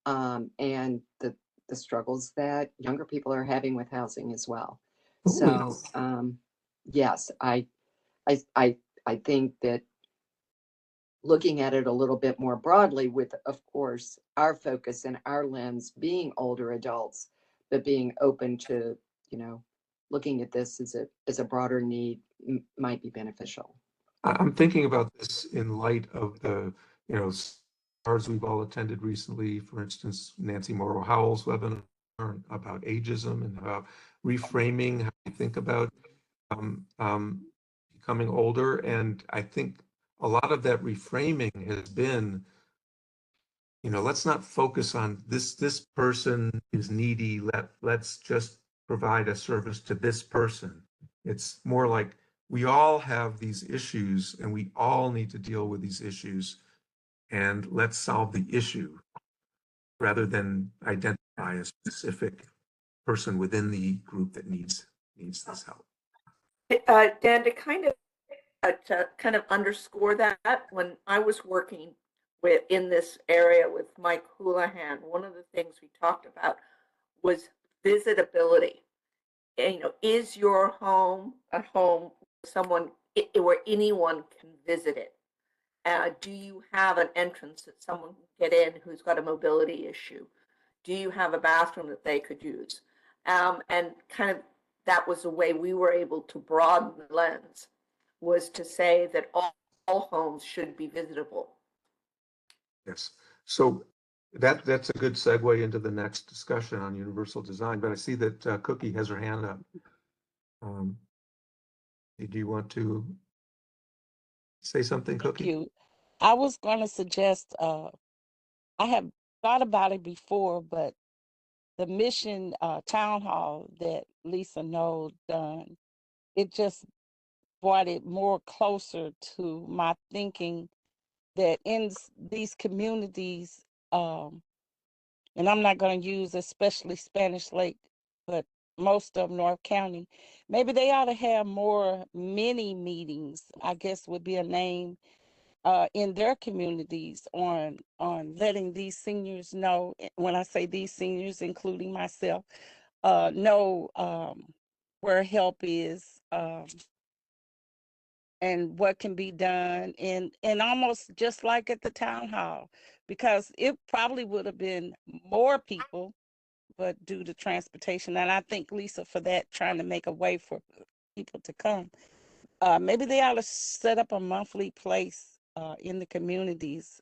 and the struggles that younger people are having with housing as well. So, yes, I think that looking at it a little bit more broadly with, of course, our focus and our lens being older adults, but being open to, looking at this as a broader need might be beneficial. I'm thinking about this in light of the, seminars we've all attended recently. For instance, Nancy Morrow Howell's webinar about ageism and about reframing how we think about becoming older. And I think a lot of that reframing has been, let's not focus on this person is needy. Let's just provide a service to this person. It's more like we all have these issues and we all need to deal with these issues, and let's solve the issue rather than identify a specific person within the group that needs this help. Dan, to kind of underscore that, when I was working in this area with Mike Houlihan, one of the things we talked about was visitability. And, is your home a home where anyone can visit it? Do you have an entrance that someone can get in who's got a mobility issue? Do you have a bathroom that they could use? And kind of that was the way we were able to broaden the lens, was to say that all homes should be visitable. Yes. So that's a good segue into the next discussion on universal design, but I see that Cookie has her hand up. Do you want to say something, Cookie? Thank you. I was going to suggest, I have thought about it before, but the mission town hall that Lisa Knoll done, it just brought it more closer to my thinking that in these communities, and I'm not going to use especially Spanish Lake, but most of North County, maybe they ought to have more mini meetings, I guess would be a name, in their communities on letting these seniors know. When I say these seniors, including myself, know where help is, and what can be done, and almost just like at the town hall, because it probably would have been more people, but due to transportation, and I think Lisa for that, trying to make a way for people to come. Maybe they ought to set up a monthly place in the communities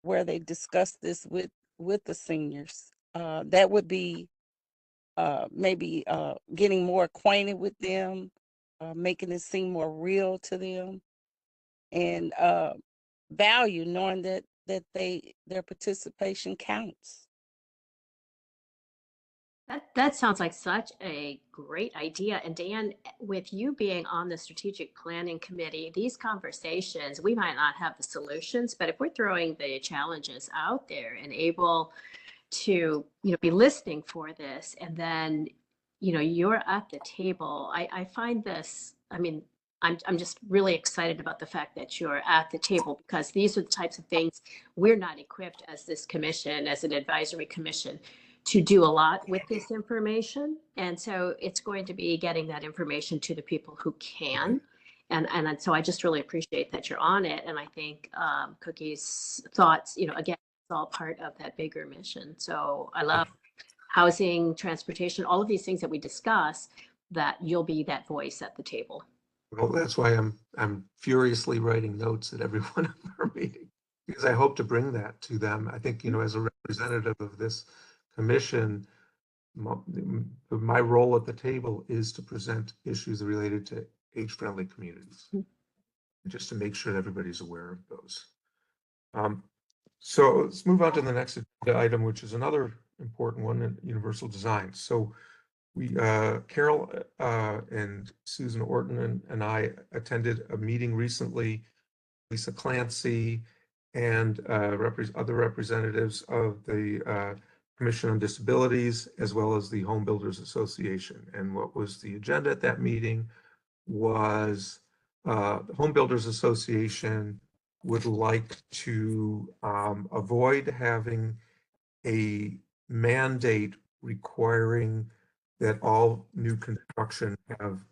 where they discuss this with the seniors. That would be maybe getting more acquainted with them, making it seem more real to them, and value, knowing that their participation counts. That sounds like such a great idea. And Dan, with you being on the strategic planning committee, these conversations, we might not have the solutions, but if we're throwing the challenges out there and able to, be listening for this, and then, you're at the table, I find this, I'm just really excited about the fact that you're at the table, because these are the types of things we're not equipped as this commission, as an advisory commission, to do a lot with this information. And so it's going to be getting that information to the people who can. And so I just really appreciate that you're on it. And I think Cookie's thoughts, again, it's all part of that bigger mission. So I love housing, transportation, all of these things that we discuss, that you'll be that voice at the table. Well, that's why I'm furiously writing notes at every one of our meetings, because I hope to bring that to them. I think, as a representative of this commission, my role at the table is to present issues related to age-friendly communities, just to make sure that everybody's aware of those. So let's move on to the next agenda item, which is another important one, in universal design. So Carol and Susan Orton and I attended a meeting recently, Lisa Clancy and other representatives of the Commission on Disabilities, as well as the Home Builders Association. And what was the agenda at that meeting was the Home Builders Association would like to avoid having a mandate requiring that all new construction have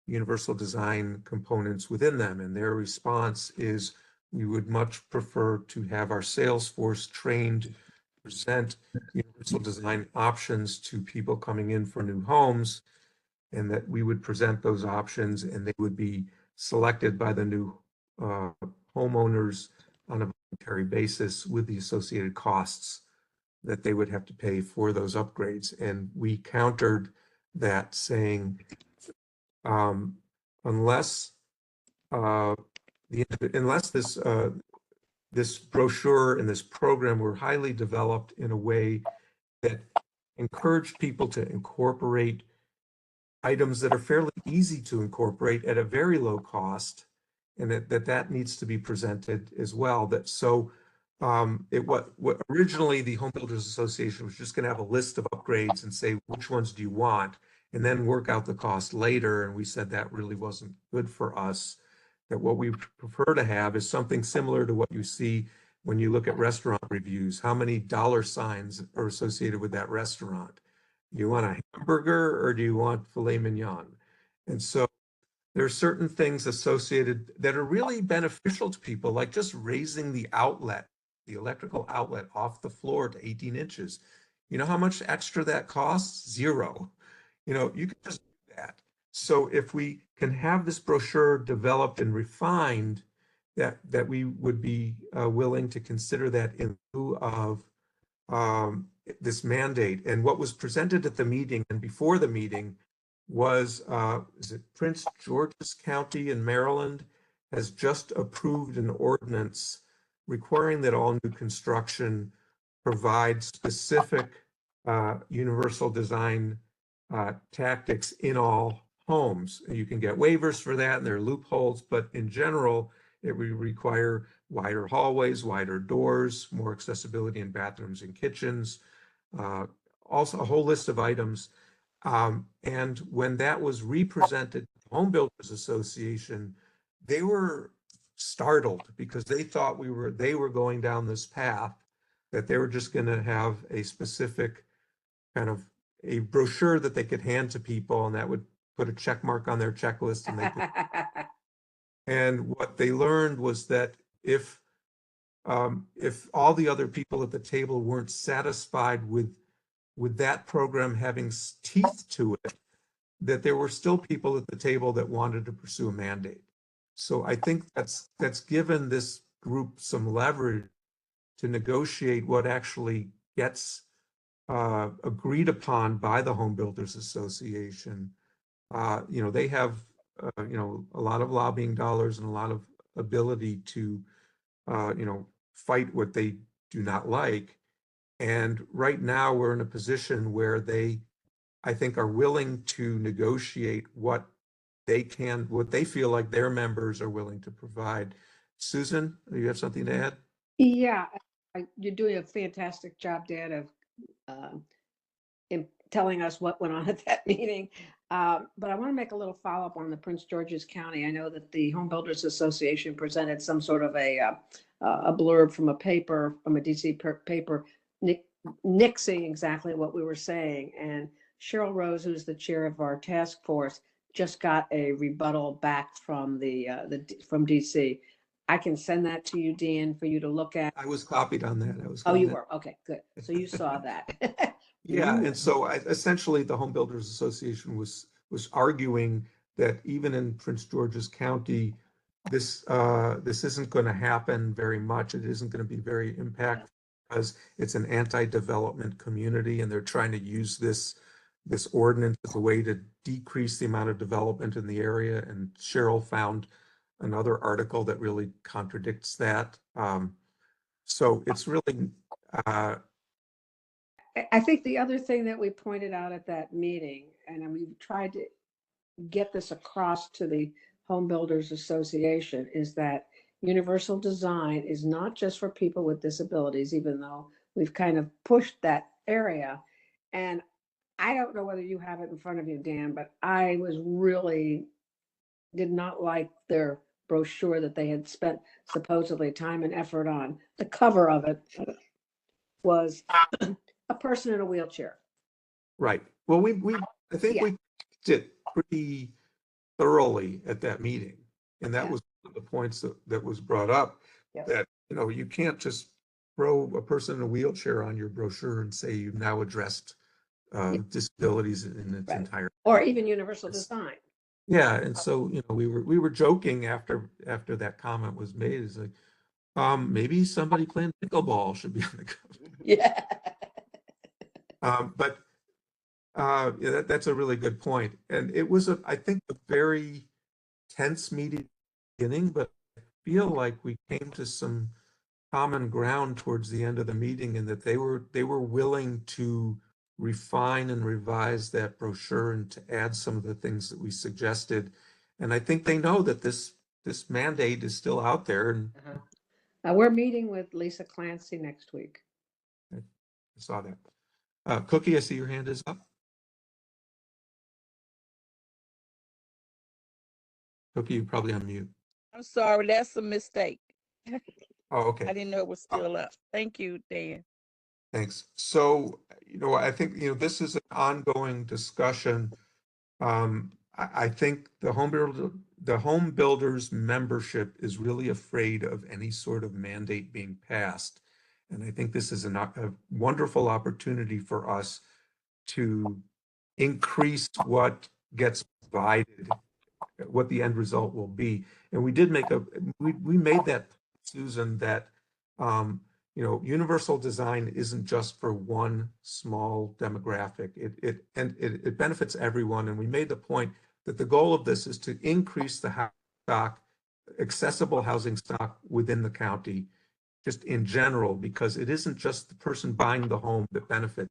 universal design components within them. And their response is, we would much prefer to have our sales force trained to present universal design options to people coming in for new homes, and that we would present those options and they would be selected by the new homeowners on a voluntary basis with the associated costs that they would have to pay for those upgrades. And we countered that, saying, unless this brochure and this program were highly developed in a way that encouraged people to incorporate items that are fairly easy to incorporate at a very low cost, and that needs to be presented as well. What originally the Home Builders Association was just going to have a list of upgrades and say, which ones do you want, and then work out the cost later. And we said that really wasn't good for us. That what we prefer to have is something similar to what you see when you look at restaurant reviews. How many dollar signs are associated with that restaurant? You want a hamburger or do you want filet mignon? And so there are certain things associated that are really beneficial to people, like just raising the outlet, the electrical outlet off the floor to 18 inches. You know how much extra that costs? $0. You can just do that. So if we can have this brochure developed and refined, that we would be willing to consider that in lieu of this mandate. And what was presented at the meeting and before the meeting was, is it Prince George's County in Maryland has just approved an ordinance requiring that all new construction provide specific universal design tactics in all homes. You can get waivers for that, and there are loopholes, but in general, it would require wider hallways, wider doors, more accessibility in bathrooms and kitchens, also a whole list of items. And when that was represented to the Home Builders Association, they were startled because they thought they were going down this path, that they were just going to have a specific kind of a brochure that they could hand to people, and that would put a check mark on their checklist. And they could, and what they learned was that if all the other people at the table weren't satisfied with that program having teeth to it, that there were still people at the table that wanted to pursue a mandate. So I think that's given this group some leverage to negotiate what actually gets agreed upon by the Home Builders Association. They have a lot of lobbying dollars and a lot of ability to fight what they do not like. And right now we're in a position where they I think, are willing to negotiate what they feel like their members are willing to provide. Susan, do you have something to add? Yeah, you're doing a fantastic job, Dan, of in telling us what went on at that meeting. But I want to make a little follow-up on the Prince George's County. I know that the Home Builders Association presented some sort of a blurb from a paper, from a DC paper, nixing exactly what we were saying. And Cheryl Rose, who's the chair of our task force, just got a rebuttal back from from DC. I can send that to you, Dan, for you to look at. I was copied on that. Oh, you were? Okay, good. So you saw that. Yeah, and so essentially the Home Builders Association was arguing that even in Prince George's County, this isn't going to happen very much. It isn't going to be very impactful because it's an anti-development community, and they're trying to use this ordinance as a way to decrease the amount of development in the area. And Cheryl found another article that really contradicts that. So it's really. I think the other thing that we pointed out at that meeting, and we've tried to get this across to the Home Builders Association, is that universal design is not just for people with disabilities, even though we've kind of pushed that area. And I don't know whether you have it in front of you, Dan, but I did not like their brochure that they had spent supposedly time and effort on. The cover of it was a person in a wheelchair. Right. Well, I think we did pretty thoroughly at that meeting, and that was one of the points that was brought up. Yep. That you can't just throw a person in a wheelchair on your brochure and say you've now addressed disabilities in its entire. Or even universal design. Yeah, and so we were joking after that comment was made. It's like, maybe somebody playing pickleball should be on the cover. Yeah. But that's a really good point. And it was, I think, a very tense meeting beginning, but I feel like we came to some common ground towards the end of the meeting, and that they were willing to refine and revise that brochure and to add some of the things that we suggested. And I think they know that this mandate is still out there. And we're meeting with Lisa Clancy next week. I saw that. Cookie, I see your hand is up. Cookie, you're probably on mute. I'm sorry, that's a mistake. Oh, okay. I didn't know it was still up. Thank you, Dan. Thanks. So, I think, this is an ongoing discussion. I think the home builders membership is really afraid of any sort of mandate being passed. And I think this is a wonderful opportunity for us to increase what gets provided, what the end result will be. And we did we made that, Susan, that universal design isn't just for one small demographic. It benefits everyone. And we made the point that the goal of this is to increase the accessible housing stock within the county, just in general, because it isn't just the person buying the home that benefits.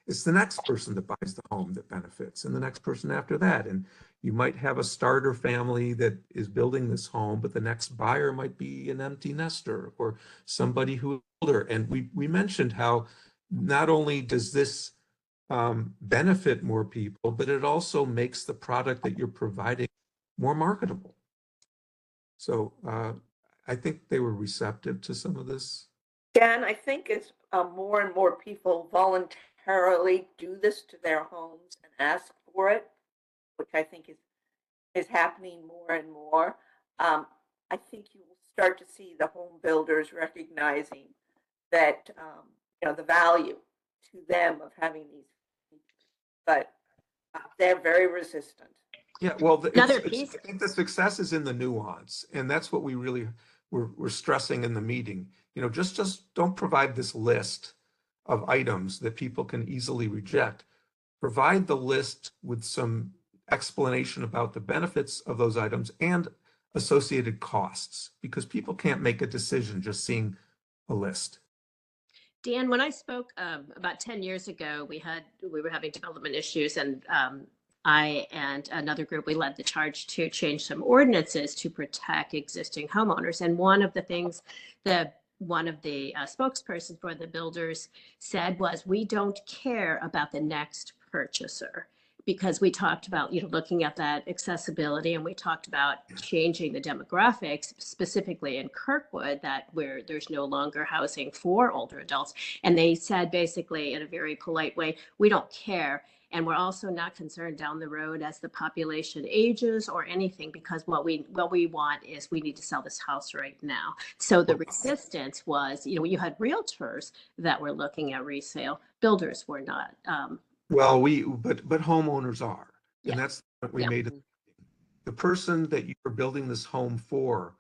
It's the next person that buys the home that benefits, and the next person after that. And you might have a starter family that is building this home, but the next buyer might be an empty nester or somebody who is older. And we mentioned how not only does this benefit more people, but it also makes the product that you're providing more marketable. So I think they were receptive to some of this. Dan, I think as more and more people voluntarily do this to their homes and ask for it, which I think is happening more and more, I think you will start to see the home builders recognizing that the value to them of having these, but they're very resistant. Yeah, well, Another I piece. think the success is in the nuance, and that's what we really were stressing in the meeting. Just don't provide this list of items that people can easily reject. Provide the list with some explanation about the benefits of those items and associated costs, because people can't make a decision just seeing a list. Dan, when I spoke about 10 years ago, we were having development issues, and I and another group, we led the charge to change some ordinances to protect existing homeowners. And one of the things that one of the spokespersons for the builders said was, we don't care about the next purchaser, because we talked about, looking at that accessibility, and we talked about changing the demographics, specifically in Kirkwood, that where there's no longer housing for older adults. And they said basically in a very polite way, we don't care. And we're also not concerned down the road as the population ages or anything, because what we want is, we need to sell this house right now. So the resistance was, you had realtors that were looking at resale, builders were not. Well, but homeowners are, Yeah. and that's what we Yeah. made. The person that you are building this home for,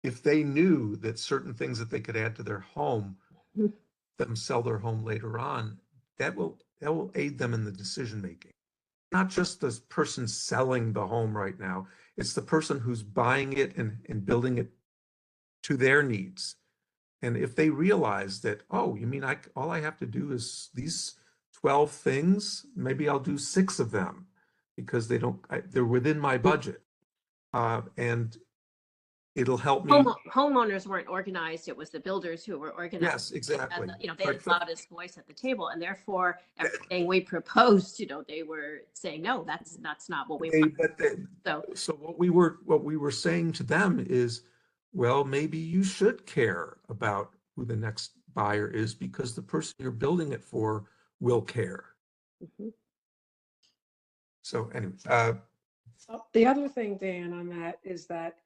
if they knew that certain things that they could add to their home, Mhm. them sell their home later on, that will aid them in the decision making. Not just the person selling the home right now, it's the person who's buying it and building it to their needs. And if they realize that, oh, you mean all I have to do is these 12 things, maybe I'll do 6 of them because they're within my budget. And it'll help me. Homeowners weren't organized. It was the builders who were organized. Yes, exactly. They had the loudest voice at the table, and therefore everything we proposed, they were saying, no, that's not what we want. So what we were saying to them is, well, maybe you should care about who the next buyer is, because the person you're building it for will care. Mm-hmm. So anyway, The other thing, Dan, on that is that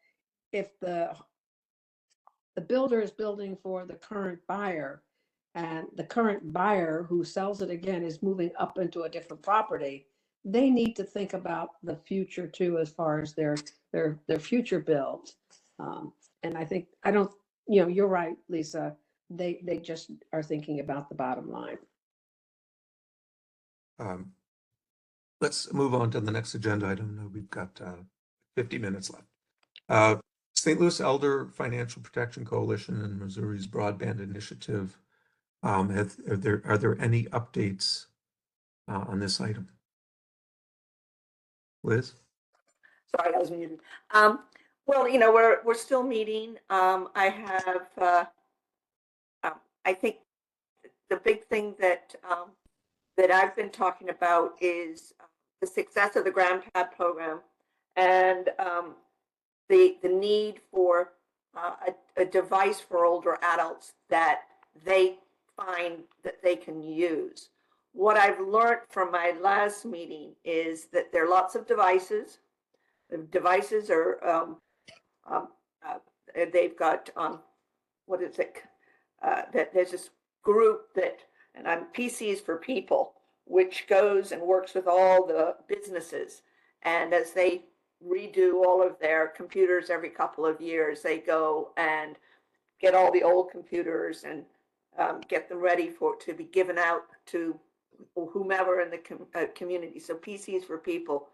if the builder is building for the current buyer, and the current buyer who sells it again is moving up into a different property, they need to think about the future too, as far as their future builds. And you're right, Lisa. They just are thinking about the bottom line. let's move on to the next agenda item. Now we've got 50 minutes left. St. Louis Elder Financial Protection Coalition and Missouri's Broadband Initiative. Are there any updates on this item? Liz? Sorry, I was muted. Well, we're still meeting. I think the big thing that I've been talking about is the success of the GrandPad program, and the need for a device for older adults that they find that they can use. What I've learned from my last meeting is that there are lots of devices. The devices are, they've got, what is it? That there's this group that, and I'm PCs for People, which goes and works with all the businesses. And as they redo all of their computers every couple of years, they go and get all the old computers and get them ready to be given out to whomever in the community. So PCs for People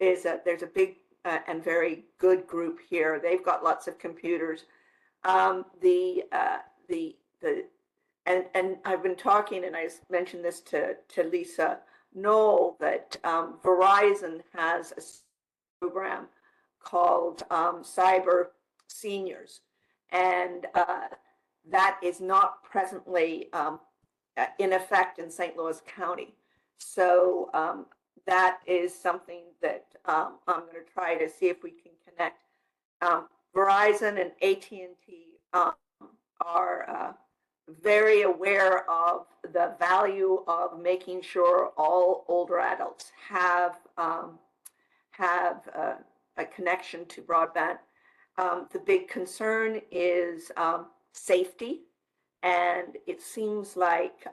is there's a big and very good group here. They've got lots of computers. And I've been talking, and I mentioned this to Lisa Knoll, that Verizon has a program called Cyber Seniors, and that is not presently in effect in St. Louis County. So that is something that I'm going to try to see if we can connect. Verizon and AT&T are very aware of the value of making sure all older adults have a connection to broadband. The big concern is safety, and it seems like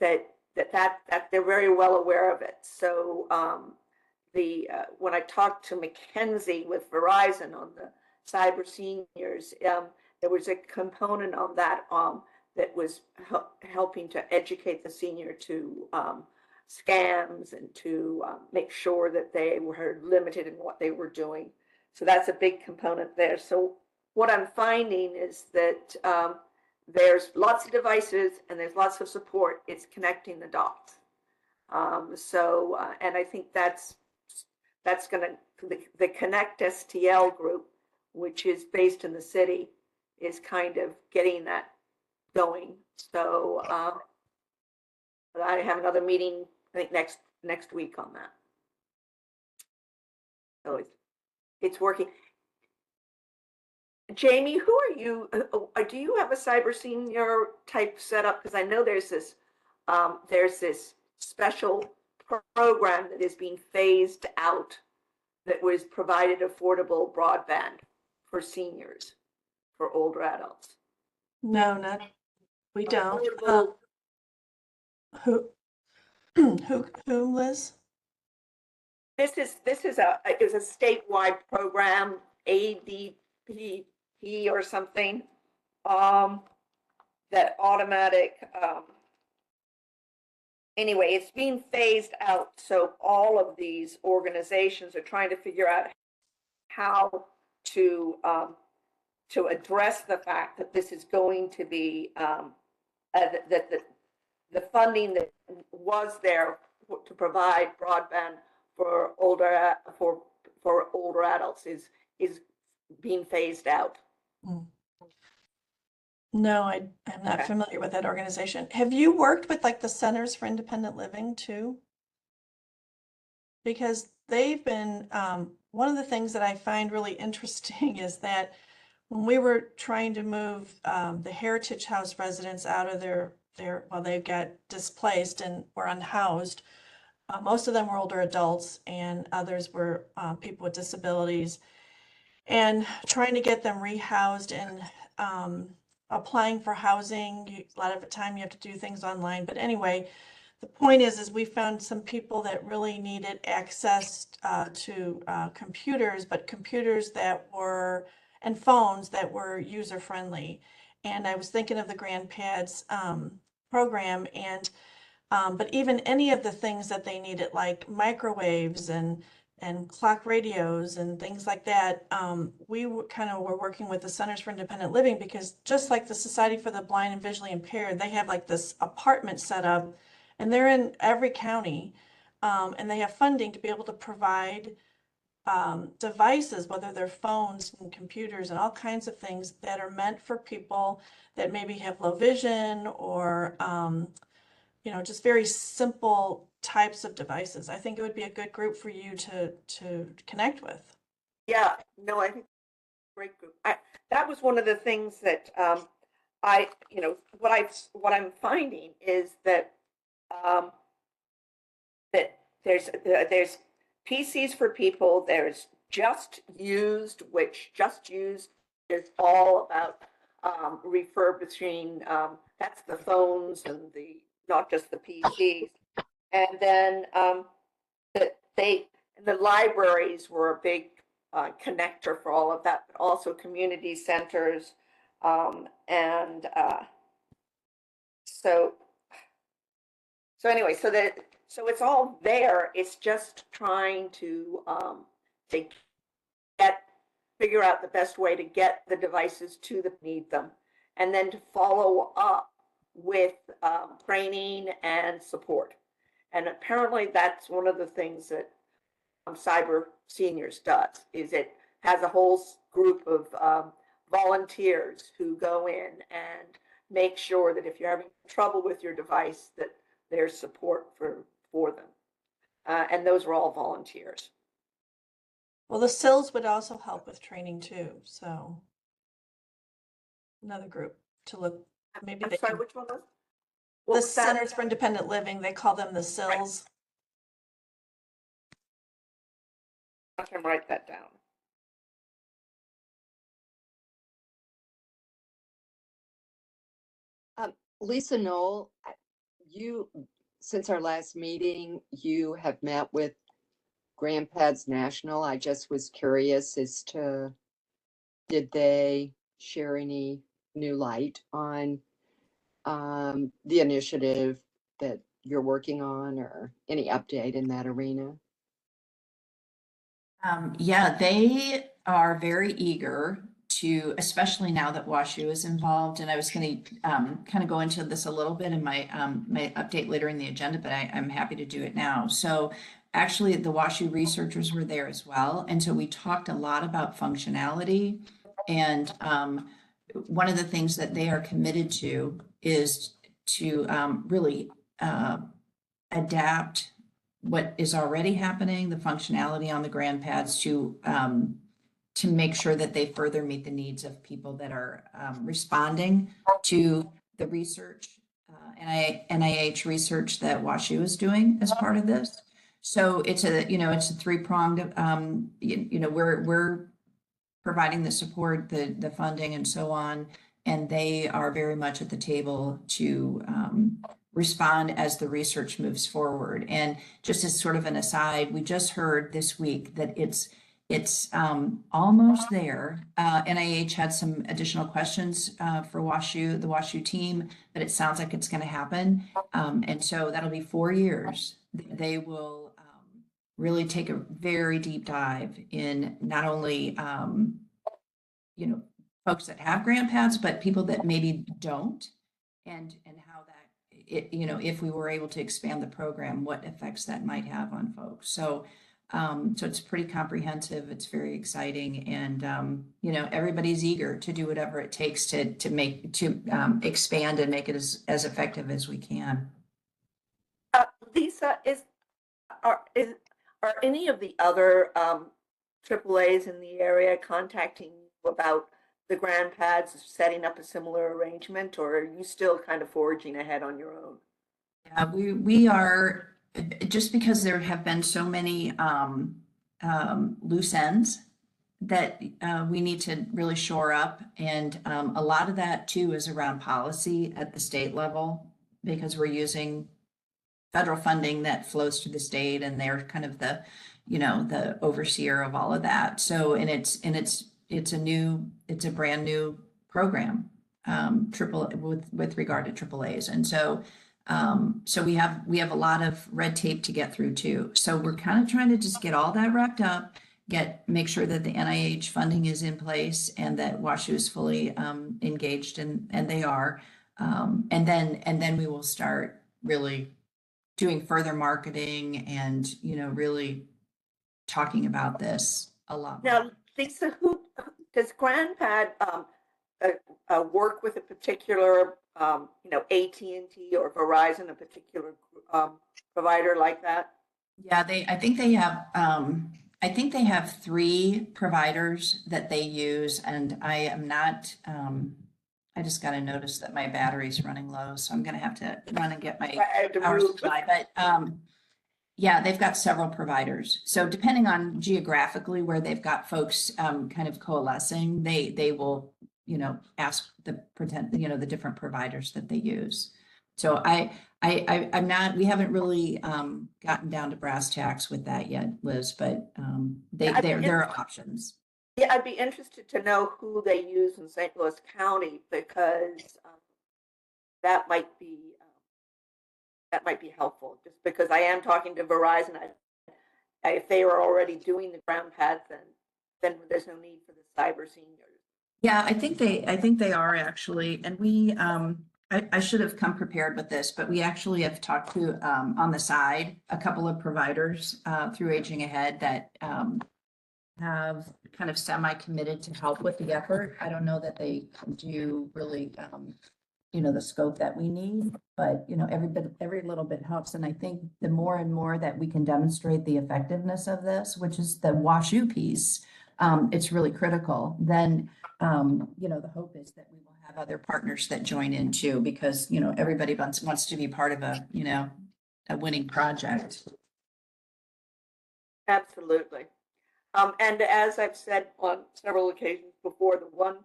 that they're very well aware of it. So when I talked to Mackenzie with Verizon on the Cyber Seniors, there was a component on that that was helping to educate the senior to scams and to make sure that they were limited in what they were doing. So that's a big component there. So what I'm finding is that there's lots of devices and there's lots of support. It's connecting the dots. And I think that's going to, the Connect STL group, which is based in the city, is kind of getting that going. So but I have another meeting, I think next week on that. So it's working. Jamie, who are you? Do you have a cyber senior type setup? Because I know there's this special program that is being phased out that was provided affordable broadband for seniors, for older adults. No, not, we don't. Affordable- Who, Liz? This is a statewide program, ADP or something, that automatic, anyway, it's being phased out. So all of these organizations are trying to figure out how to address the fact that this is going to be, that the funding that was there to provide broadband for older adults is being phased out. No, I'm not Okay. familiar with that organization. Have you worked with like the Centers for Independent Living too? Because they've been, one of the things that I find really interesting is that when we were trying to move the Heritage House residents out of well, they got displaced and were unhoused. Most of them were older adults and others were people with disabilities. And trying to get them rehoused and applying for housing, a lot of the time you have to do things online. But anyway, the point is we found some people that really needed access to computers, but computers that were, and phones that were user friendly. And I was thinking of the GrandPads program, and but even any of the things that they needed, like microwaves and clock radios and things like that, we were working with the Centers for Independent Living, because just like the Society for the Blind and Visually Impaired, they have like this apartment set up, and they're in every county, and they have funding to be able to provide devices, whether they're phones and computers and all kinds of things that are meant for people that maybe have low vision or just very simple types of devices. I think it would be a good group for you to connect with. Yeah, no, I think great group. That was one of the things that what I'm finding is that that there's PCs for people. There's Just Used, which Just Used is all about refurbishing. That's the phones and not just the PCs. And then the libraries were a big connector for all of that, but also community centers. So anyway, so it's all there. It's just trying to figure out the best way to get the devices to the need them, and then to follow up with training and support. And apparently that's one of the things that Cyber Seniors does, is it has a whole group of volunteers who go in and make sure that if you're having trouble with your device, that there's support for them. And those are all volunteers. Well, the SILs would also help with training too. So another group to look, maybe I'm they sorry, can, which one was? the What was that? Centers for Independent Living, they call them the SILs. I can write that down. Lisa Knoll, you, since our last meeting, you have met with GrandPads National. I just was curious as to, did they share any new light on the initiative that you're working on, or any update in that arena? Yeah, they are very eager to, especially now that WashU is involved, and I was going to kind of go into this a little bit in my my update later in the agenda, but I'm happy to do it now. So actually, the WashU researchers were there as well, and so we talked a lot about functionality. And one of the things that they are committed to is to really adapt what is already happening, the functionality on the grant pads, to make sure that they further meet the needs of people that are responding to the research, NIH research that WashU is doing as part of this. So it's a, it's a three-pronged, we're providing the support, the funding and so on, and they are very much at the table to respond as the research moves forward. And just as sort of an aside, we just heard this week that it's almost there. NIH had some additional questions for WashU, the WashU team, but it sounds like it's going to happen. And so that'll be 4 years. They will really take a very deep dive in not only, folks that have grant pads, but people that maybe don't, and how that, if we were able to expand the program, what effects that might have on folks. So it's pretty comprehensive. It's very exciting, and everybody's eager to do whatever it takes to expand and make it as effective as we can. Lisa, are any of the other AAAs in the area contacting you about the grant pads, setting up a similar arrangement, or are you still kind of forging ahead on your own? Yeah, we are, just because there have been so many loose ends that we need to really shore up. And a lot of that too is around policy at the state level, because we're using federal funding that flows to the state, and they're kind of the overseer of all of that. So, and it's a brand new program, with regard to AAAs. And so we have a lot of red tape to get through too. So we're kind of trying to just get all that wrapped up, make sure that the NIH funding is in place and that WashU is fully engaged, and they are. And then we will start really doing further marketing and, really talking about this a lot more. Now, Lisa, who does GrandPad work with a particular, AT&T or Verizon, a particular provider like that? Yeah, I think they have 3 providers that they use, and I am not, I just got a notice that my battery's running low, so I'm going to have to run and get my power supply. But yeah, they've got several providers. So depending on geographically where they've got folks kind of coalescing, they will, ask the different providers that they use. So I'm not, we haven't really gotten down to brass tacks with that yet, Liz, but there are options. Yeah, I'd be interested to know who they use in St. Louis County, because that might be helpful. Just because I am talking to Verizon, if they are already doing the ground pads, then there's no need for the cyber seniors. Yeah, I think they are actually, and we I should have come prepared with this, but we actually have talked to on the side a couple of providers through Aging Ahead that have kind of semi-committed to help with the effort. I don't know that they do really, the scope that we need, but every little bit helps. And I think the more and more that we can demonstrate the effectiveness of this, which is the WashU piece, it's really critical. Then, the hope is that we will have other partners that join in too, because, everybody wants to be part of a winning project. Absolutely. And as I've said on several occasions before, the one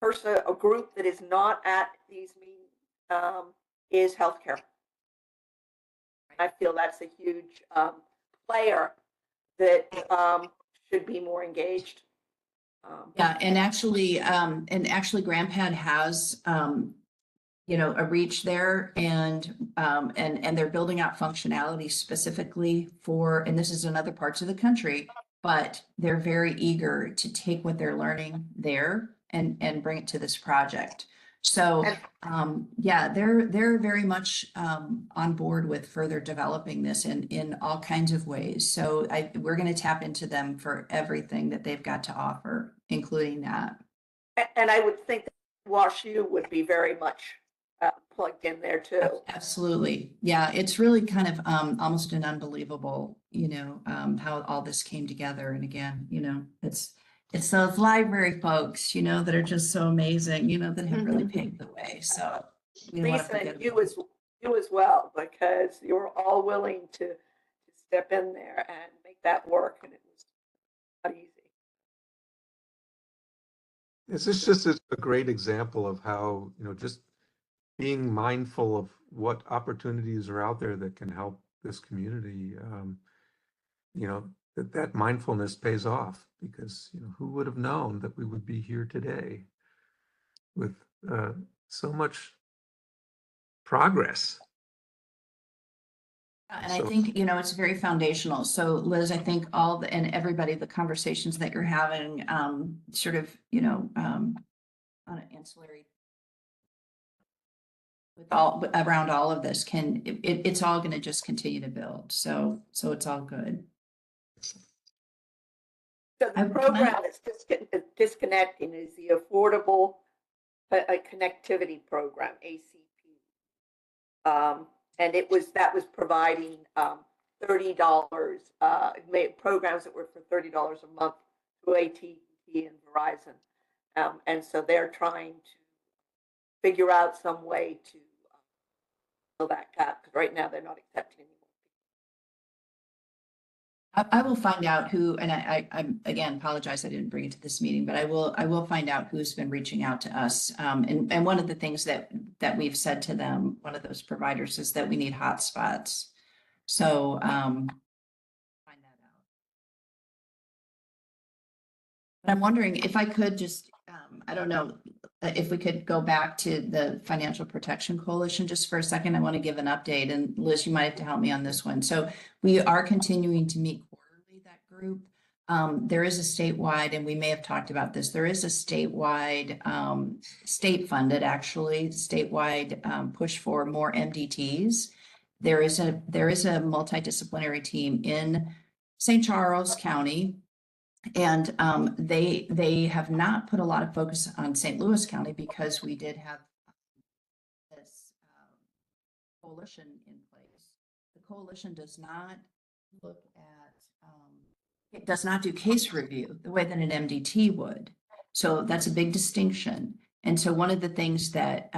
person, a group that is not at these meetings is healthcare. I feel that's a huge player that should be more engaged. Yeah, and actually GrandPad has a reach there, and they're building out functionality specifically for, and this is in other parts of the country, but they're very eager to take what they're learning there and bring it to this project. So, And yeah, they're very much on board with further developing this in all kinds of ways. So we're going to tap into them for everything that they've got to offer, including that. and I would think that Wash U would be very much plugged in there too. Absolutely. Yeah, it's really kind of almost an unbelievable, how all this came together. And again, it's those library folks, that are just so amazing, that have really paved the way. So we want to Lisa, forget and you as well, because you were all willing to step in there and make that work, and it was not easy. This is just a great example of how, just being mindful of what opportunities are out there that can help this community, that mindfulness pays off, because, who would have known that we would be here today with so much progress. And I So- think, it's very foundational. So Liz, I think and everybody, the conversations that you're having, sort of, on an ancillary around all of this it's all going to just continue to build. So it's all good. So the Can I- program that's disconnecting is the Affordable Connectivity Program, ACP. And that was providing $30, programs that were for $30 a month through AT&T and Verizon. And so they're trying to figure out some way to fill that gap, because right now they're not accepting anymore. I will find out who, and I again apologize I didn't bring it to this meeting, but I will find out who's been reaching out to us. And one of the things that we've said to them, one of those providers, is that we need hotspots. So find that out. But I'm wondering if I could just, I don't know, if we could go back to the Financial Protection Coalition just for a second. I want to give an update, and Liz, you might have to help me on this one. So we are continuing to meet quarterly, that group. There is a statewide, and we may have talked about this, there is a statewide, state-funded, actually, statewide push for more MDTs. There is a multidisciplinary team in St. Charles County, and they have not put a lot of focus on St. Louis County, because we did have this coalition in place. The coalition does not look at, it does not do case review the way that an MDT would. So that's a big distinction. And so one of the things that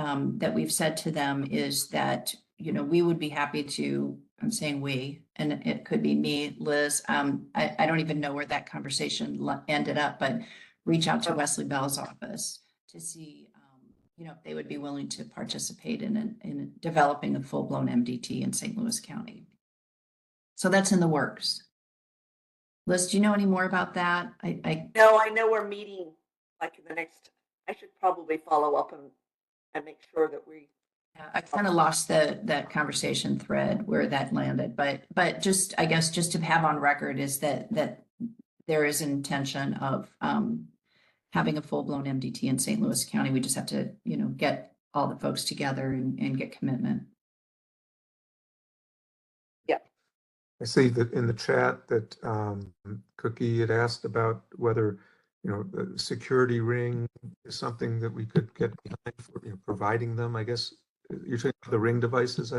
we've said to them is that, we would be happy to, I'm saying we, and it could be me, Liz. I don't even know where that conversation ended up, but reach out to Wesley Bell's office to see, if they would be willing to participate in developing a full-blown MDT in St. Louis County. So that's in the works. Liz, do you know any more about that? No, I know we're meeting like in the next, I should probably follow up and make sure that we. I kind of lost that conversation thread where that landed, but just, I guess, just to have on record is that there is an intention of having a full-blown MDT in St. Louis County. We just have to, get all the folks together and get commitment. I see that in the chat that Cookie had asked about whether, the security ring is something that we could get behind for, providing them, I guess. You're talking about the ring devices,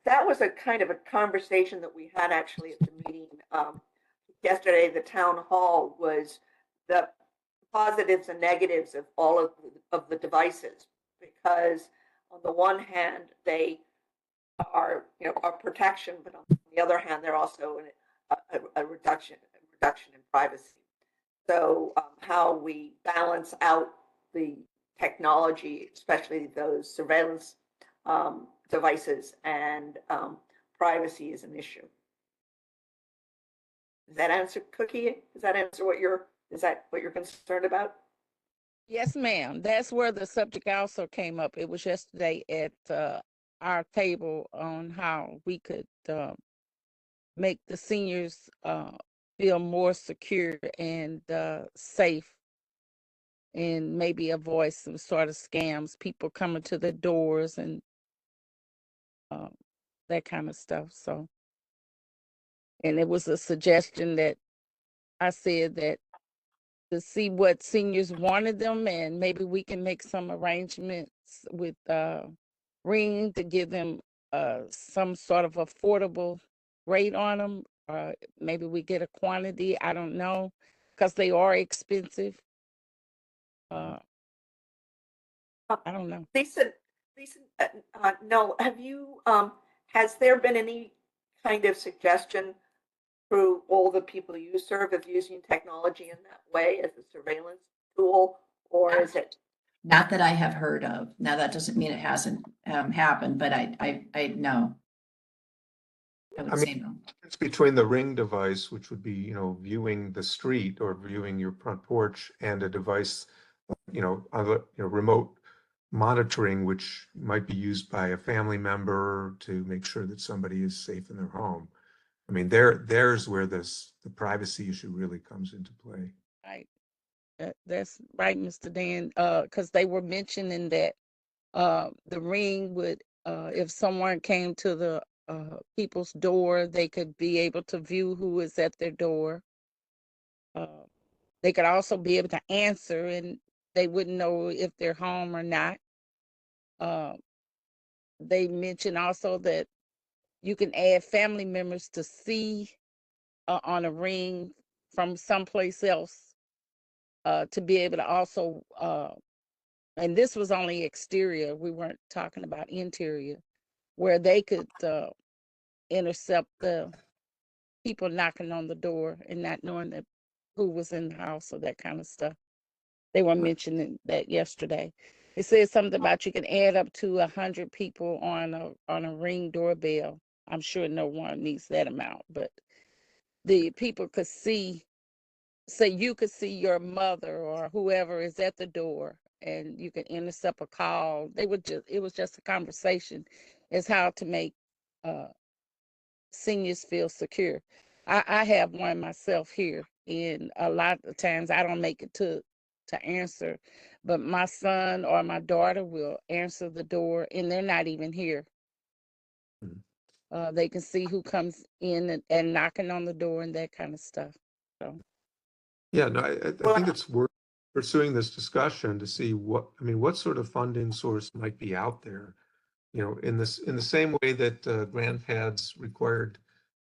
That was a kind of a conversation that we had actually at the meeting yesterday. The town hall was the positives and negatives of all of the devices, because on the one hand they are are protection, but on the other hand they're also a reduction in privacy. So how we balance out the technology, especially those surveillance devices, and privacy is an issue. Does that answer, Cookie? Does that answer what you're concerned about? Yes, ma'am. That's where the subject also came up. It was yesterday at our table on how we could make the seniors feel more secure and safe, and maybe avoid some sort of scams, people coming to the doors and that kind of stuff. So, and it was a suggestion that I said that to see what seniors wanted them, and maybe we can make some arrangements with Ring to give them some sort of affordable rate on them. Maybe we get a quantity. I don't know, because they are expensive. I don't know. Lisa, no, have you, has there been any kind of suggestion through all the people you serve of using technology in that way as a surveillance tool, or is it? Not that I have heard of. Now, that doesn't mean it hasn't happened, but I know. I would say no. It's between the Ring device, which would be, viewing the street or viewing your front porch, and a device, remote monitoring, which might be used by a family member to make sure that somebody is safe in their home. I mean, there's where the privacy issue really comes into play. Right. That's right, Mr. Dan, because they were mentioning that the Ring would, if someone came to the people's door, they could be able to view who is at their door. They could also be able to answer, and they wouldn't know if they're home or not. They mentioned also that you can add family members to see on a Ring from someplace else, to be able to also, and this was only exterior, we weren't talking about interior, where they could intercept the people knocking on the door and not knowing that who was in the house or that kind of stuff. They were mentioning that yesterday. It says something about you can add up to 100 people on a Ring doorbell. I'm sure no one needs that amount, but the people could see, say you could see your mother or whoever is at the door, and you can intercept a call. It was just a conversation as how to make seniors feel secure. I have one myself here, and a lot of times I don't make it to answer, but my son or my daughter will answer the door, and they're not even here. They can see who comes in and knocking on the door and that kind of stuff. So. Yeah, no, I think it's worth pursuing this discussion to see what sort of funding source might be out there. In the same way that GrandPads required,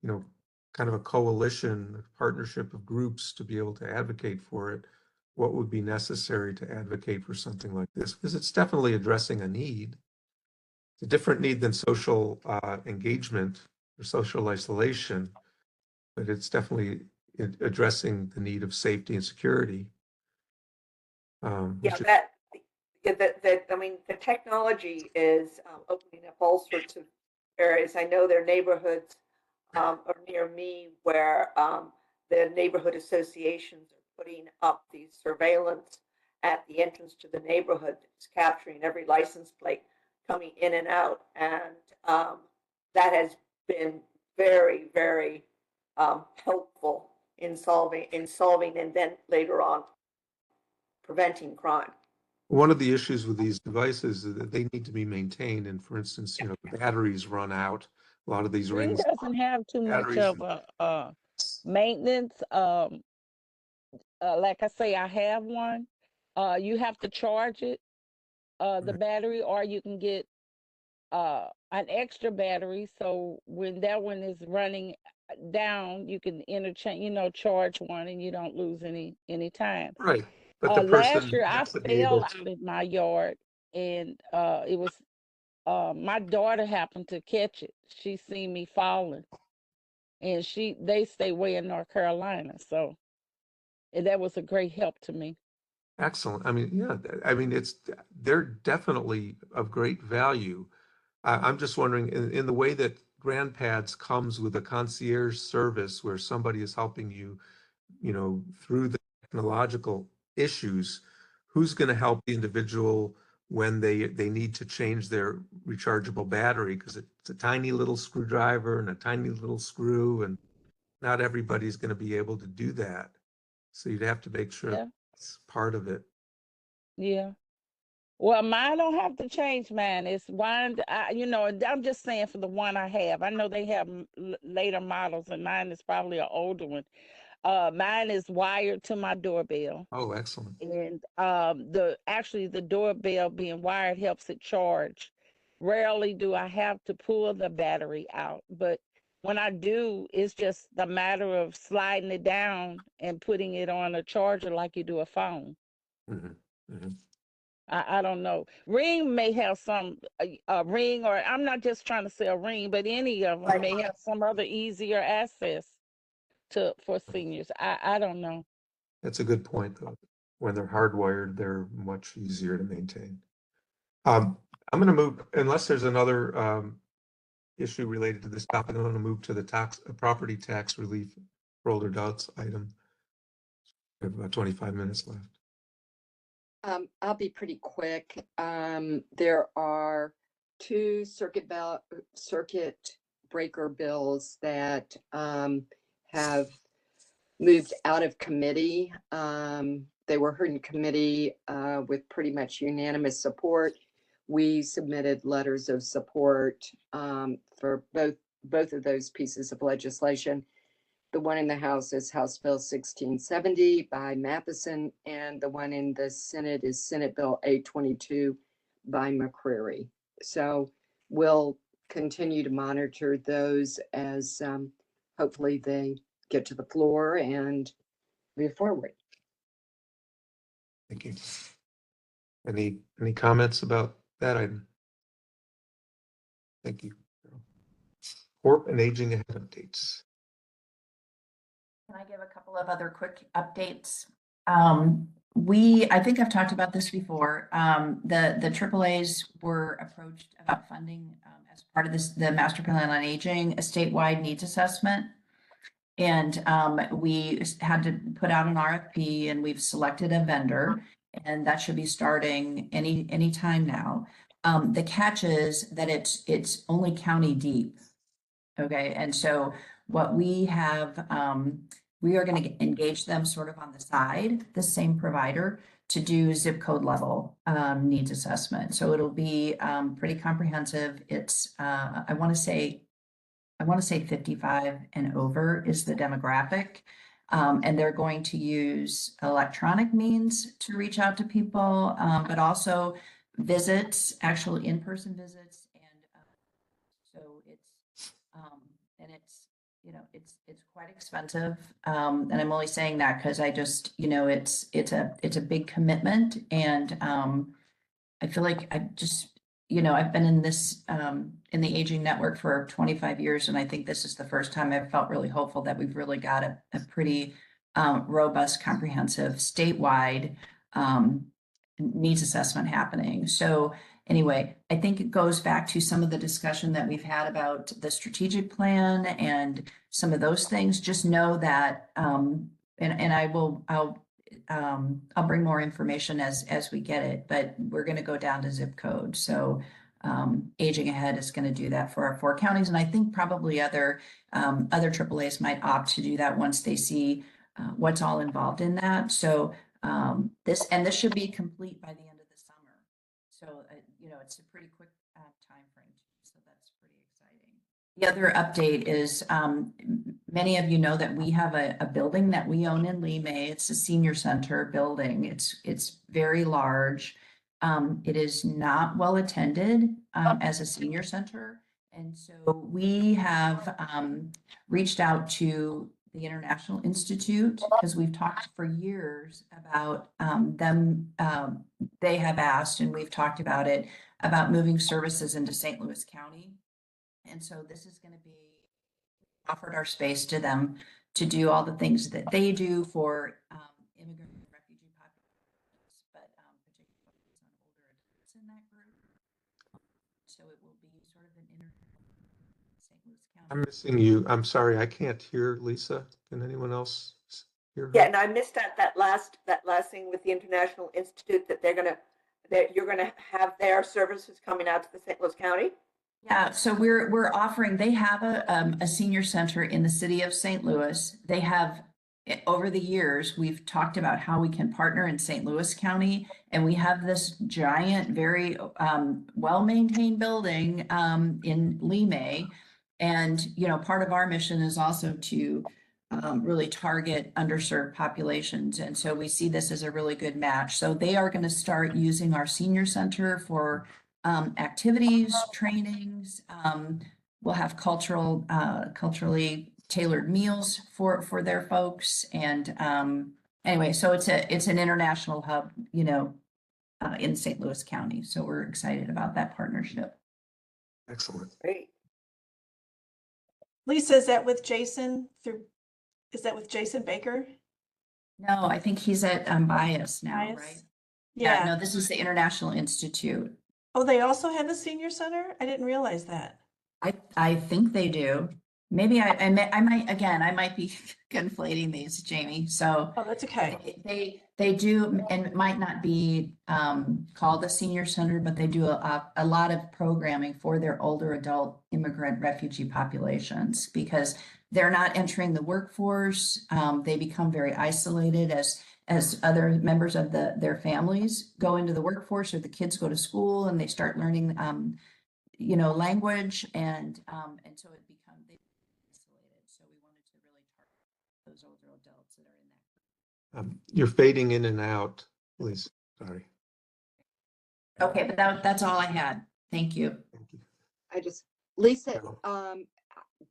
kind of a coalition, a partnership of groups to be able to advocate for it, what would be necessary to advocate for something like this? Because it's definitely addressing a need. It's a different need than social engagement or social isolation, but it's definitely addressing the need of safety and security. I mean, the technology is opening up all sorts of areas. I know there are neighborhoods or near me where the neighborhood associations are putting up these surveillance at the entrance to the neighborhood. It's capturing every license plate coming in and out, and that has been very, very helpful in solving and then later on preventing crime. One of the issues with these devices is that they need to be maintained, and for instance, the batteries run out. A lot of these Ring Rings doesn't have too much batteries. of maintenance. Like I say, I have one. You have to charge it, the battery, or you can get an extra battery. So when that one is running down, you can interchange, charge one, and you don't lose any time. Right. But the Last person year I has to be fell able out to. in my yard, and it was my daughter happened to catch it. She seen me falling, and they stay way in North Carolina, so that was a great help to me. Excellent. I mean, yeah, they're definitely of great value. I'm just wondering, in the way that GrandPads comes with a concierge service where somebody is helping you, through the technological issues, who's going to help the individual when they need to change their rechargeable battery because it It's a tiny little screwdriver and a tiny little screw, and not everybody's going to be able to do that. So you'd have to make sure Yeah. it's part of it. Yeah. Well, mine don't have to change mine. It's wind, I'm just saying for the one I have. I know they have later models, and mine is probably an older one. Mine is wired to my doorbell. Oh, excellent. And the doorbell being wired helps it charge. Rarely do I have to pull the battery out, but when I do, it's just a matter of sliding it down and putting it on a charger like you do a phone. Mhm, mhm. I don't know. Ring may have some a Ring, or I'm not just trying to sell Ring, but any of them Right. may have some other easier access for seniors. I don't know. That's a good point, though. When they're hardwired, they're much easier to maintain. I'm going to move, unless there's another issue related to this topic, I'm going to move to the property tax relief for older adults item. We have about 25 minutes left. I'll be pretty quick. There are two circuit breaker bills that have moved out of committee. They were heard in committee with pretty much unanimous support. We submitted letters of support for both of those pieces of legislation. The one in the House is House Bill 1670 by Matheson, and the one in the Senate is Senate Bill 822 by McCreary. So we'll continue to monitor those as hopefully they get to the floor and move forward. Thank you. Any comments about that item? Thank you. Corp and aging ahead updates. Can I give a couple of other quick updates? I think I've talked about this before. The AAAs were approached about funding as part of the Master Plan on Aging, a statewide needs assessment. And we had to put out an RFP, and we've selected a vendor, and that should be starting any time now. The catch is that it's only county deep. Okay, and so what we have, we are going to engage them sort of on the side, the same provider, to do zip code level needs assessment. So it'll be pretty comprehensive. It's I want to say 55 and over is the demographic. And they're going to use electronic means to reach out to people, but also visits, actual in-person visits. And so it's quite expensive. And I'm only saying that because I just, it's a big commitment. And I feel like I've been in this, in the aging network for 25 years, and I think this is the first time I've felt really hopeful that we've really got a pretty robust, comprehensive, statewide needs assessment happening. So anyway, I think it goes back to some of the discussion that we've had about the strategic plan and some of those things. Just know that, and I'll bring more information as we get it, but we're going to go down to zip code. So Aging Ahead is going to do that for our 4 counties. And I think probably other AAAs might opt to do that once they see what's all involved in that. So this should be complete by the end of the summer. So, it's a pretty quick time frame. So that's pretty exciting. The other update is many of you know that we have a building that we own in Lee May. It's a senior center building. It's very large. It is not well attended as a senior center. And so we have reached out to the International Institute because we've talked for years about them. They have asked, and we've talked about it, about moving services into St. Louis County. And so this is going to be offered our space to them to do all the things that they do for immigrant and refugee populations, but particularly focus on older adults in that group. So it will be sort of an St. Louis County. I'm missing you. I'm sorry, I can't hear Lisa. Can anyone else hear her? Yeah, and I missed that last thing with the International Institute that you're gonna have their services coming out to the St. Louis County. Yeah, so we're offering, they have a senior center in the city of St. Louis. They have, over the years, we've talked about how we can partner in St. Louis County. And we have this giant, very well-maintained building in Lee. And, you know, part of our mission is also to really target underserved populations. And so we see this as a really good match. So they are going to start using our senior center for activities, trainings. We'll have culturally tailored meals for their folks. And anyway, so it's an international hub, you know, in St. Louis County. So we're excited about that partnership. Excellent. Great. Lisa, is that with Jason Baker? No, I think he's at Bias now, Bias? right? Yeah. No, this is the International Institute. Oh, they also have a senior center? I didn't realize that. I think they do. Maybe I might be conflating these, Jamie. So Oh, that's okay. they do, and it might not be called a senior center, but they do a lot of programming for their older adult immigrant refugee populations because they're not entering the workforce. They become very isolated as other members of their families go into the workforce or the kids go to school and they start learning you know, language and so it becomes isolated. So we wanted to really target those older adults that are in that. You're fading in and out, please. Sorry. Okay, but that's all I had. Thank you. Thank you. Lisa, Carol.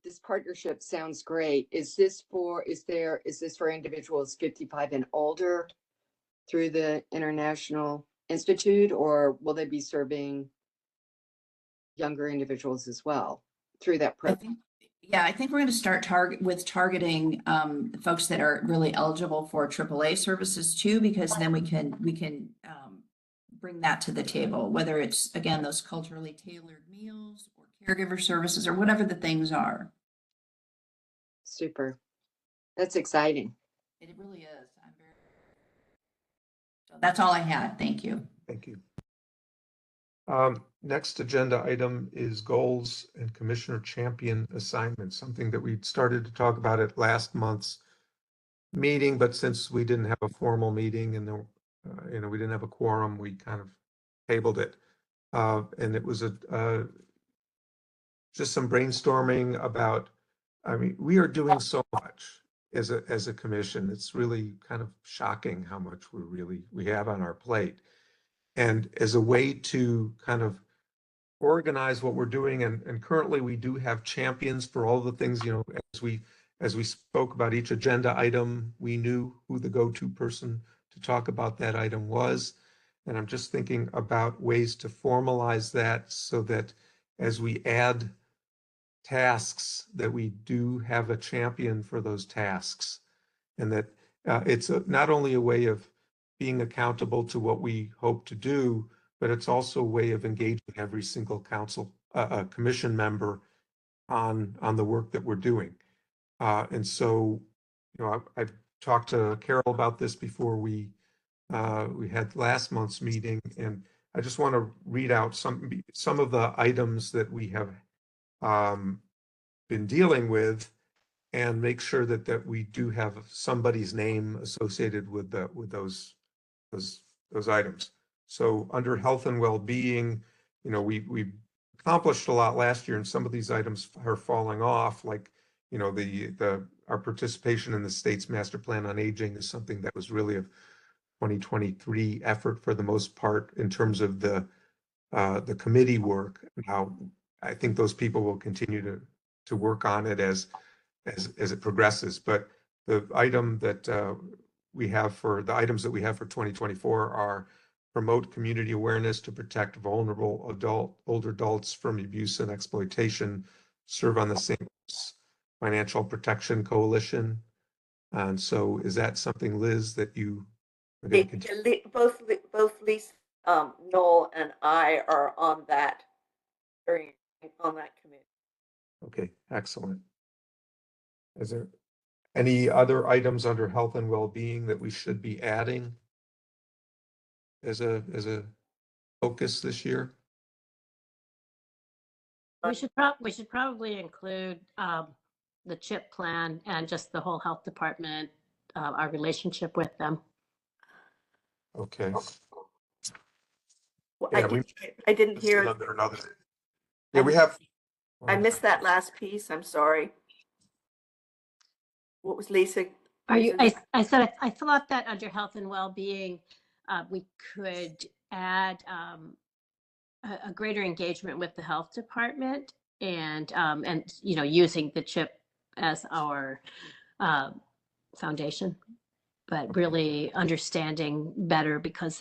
this partnership sounds great. Is this for individuals 55 and older through the International Institute, or will they be serving younger individuals as well through that program? I think we're going to start targeting folks that are really eligible for AAA services too, because then we can bring that to the table, whether it's again those culturally tailored meals or caregiver services or whatever the things are. Super. That's exciting. It really is. So that's all I had. Thank you. Thank you. Next agenda item is goals and commissioner champion assignments, something that we started to talk about at last month's meeting, but since we didn't have a formal meeting and you know, we didn't have a quorum, we kind of tabled it. And it was just some brainstorming about, I mean, we are doing so much as a commission. It's really kind of shocking how much we have on our plate. And as a way to kind of organize what we're doing, and currently we do have champions for all the things, you know, as we spoke about each agenda item, we knew who the go-to person to talk about that item was. And I'm just thinking about ways to formalize that so that as we add tasks, that we do have a champion for those tasks. And that it's not only a way of being accountable to what we hope to do, but it's also a way of engaging every single commission member on the work that we're doing. And so, you know, I've talked to Carol about this before we had last month's meeting, and I just want to read out some of the items that we have been dealing with, and make sure that we do have somebody's name associated with those items. So under health and well-being, you know, we accomplished a lot last year, and some of these items are falling off, like, you know, our participation in the state's master plan on aging is something that was really a 2023 effort for the most part in terms of the committee work. Now, I think those people will continue to work on it as it progresses. But the items that we have for 2024 are promote community awareness to protect vulnerable older adults from abuse and exploitation, serve on the St. Louis Financial Protection Coalition. And so is that something, Liz, that you are going to continue? Both Lisa, Noel, and I are on that committee. Okay, excellent. Is there any other items under health and well-being that we should be adding as a focus this year? We should probably include the CHIP plan and just the whole health department, our relationship with them. Okay. Well, Yeah, we I didn't listed hear, under another. Yeah, we have. I missed that last piece. I'm sorry. What was Lisa? Are you, Lisa- I said, I thought that under health and well-being, we could add a greater engagement with the health department and, you know, using the CHIP as our foundation, but really understanding better because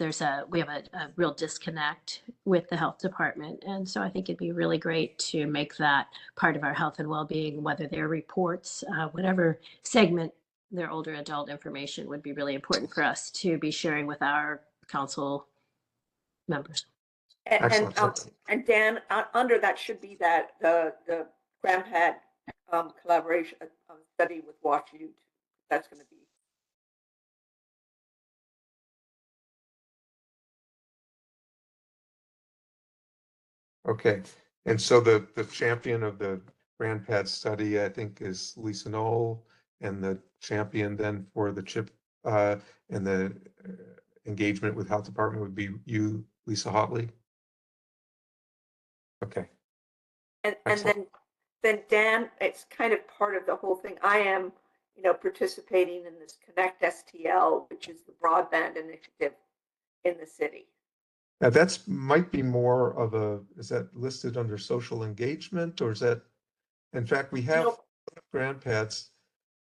we have a real disconnect with the health department. And so I think it'd be really great to make that part of our health and well-being, whether they're reports, whatever segment their older adult information would be really important for us to be sharing with our council members. Excellent. And Dan, under that should be that the GrandPad collaboration study with WashU. That's going to be. Okay, and so the champion of the GrandPad study, I think, is Lisa Knoll, and the champion then for the CHIP and the engagement with health department would be you, Lisa Hotley. Okay. And Excellent. then Dan, it's kind of part of the whole thing. I am, you know, participating in this Connect STL, which is the broadband initiative in the city. Now that's might be more of a, is that listed under social engagement, or is that, in fact, we have GrandPads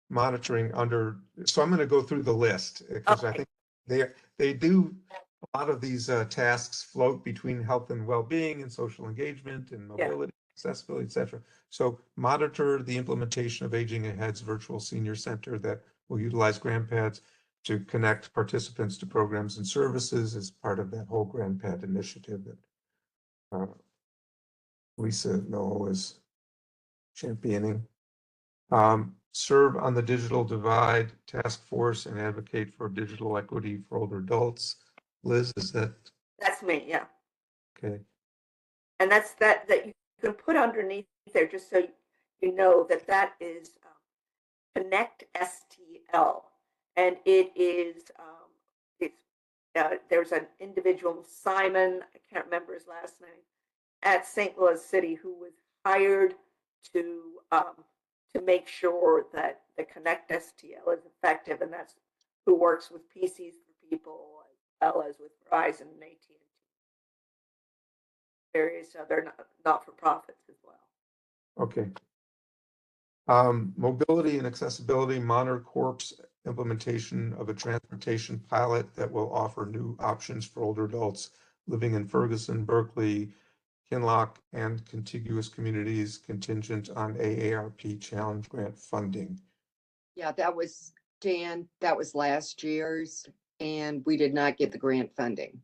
monitoring under, so I'm going to go through the list because I Okay. think they do a lot of these tasks float between health and well-being and social engagement and mobility, accessibility, etc. So monitor the implementation of Aging Ahead's virtual senior center that will utilize GrandPads to connect participants to programs and services as part of that whole GrandPad initiative that Lisa Knoll is championing. Serve on the digital divide task force and advocate for digital equity for older adults. Liz, is that? That's me, yeah. Okay. And that's that you can put underneath there just so you know that is Connect STL, and it is there's an individual, Simon, I can't remember his last name, at St. Louis City, who was hired to make sure that the Connect STL is effective, and that's who works with PCs for People as well as with Verizon and AT&T, various other not-for-profits as well. Okay. Mobility and accessibility, Monarch Corp's implementation of a transportation pilot that will offer new options for older adults living in Ferguson, Berkeley, Kinloch, and contiguous communities contingent on AARP Challenge Grant funding. Yeah, that was, Dan, that was last year's, and we did not get the grant funding.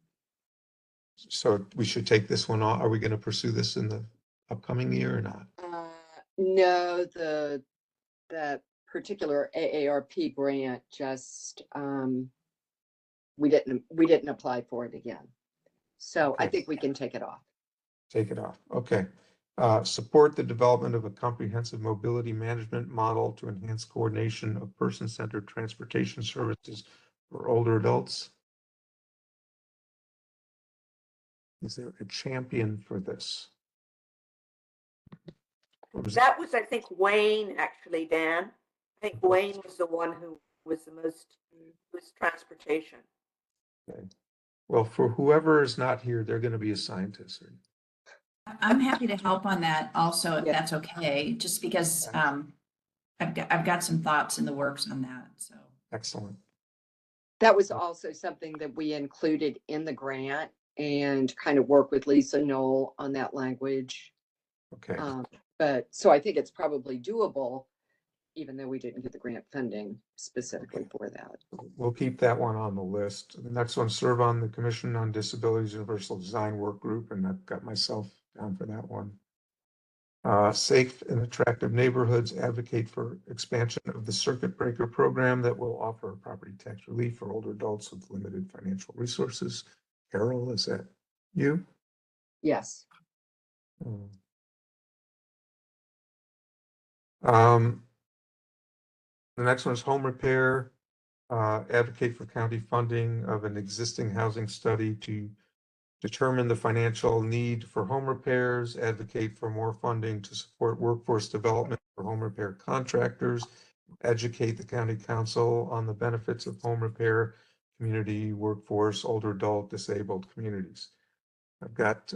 So we should take this one on. Are we going to pursue this in the upcoming year or not? No, that particular AARP grant just, we didn't apply for it again. So I Okay. think we can take it off. Take it off. Okay. Support the development of a comprehensive mobility management model to enhance coordination of person-centered transportation services for older adults. Is there a champion for this? That was, I think, Wayne, actually, Dan. I think Wayne was the one who was the most, was transportation. Okay. Well, for whoever is not here, they're going to be a scientist. I'm happy to help on that also, if Yeah. that's okay, just because I've got some thoughts in the works on that, so. Excellent. That was also something that we included in the grant and kind of work with Lisa Knoll on that language. Okay. But so I think it's probably doable, even though we didn't get the grant funding specifically for that. We'll keep that one on the list. The next one, serve on the Commission on Disabilities Universal Design Work Group, and I've got myself down for that one. Safe and attractive neighborhoods, advocate for expansion of the circuit breaker program that will offer property tax relief for older adults with limited financial resources. Carol, is that you? Yes. The next one is home repair. Advocate for county funding of an existing housing study to determine the financial need for home repairs, advocate for more funding to support workforce development for home repair contractors, educate the county council on the benefits of home repair, community, workforce, older adult, disabled communities. I've got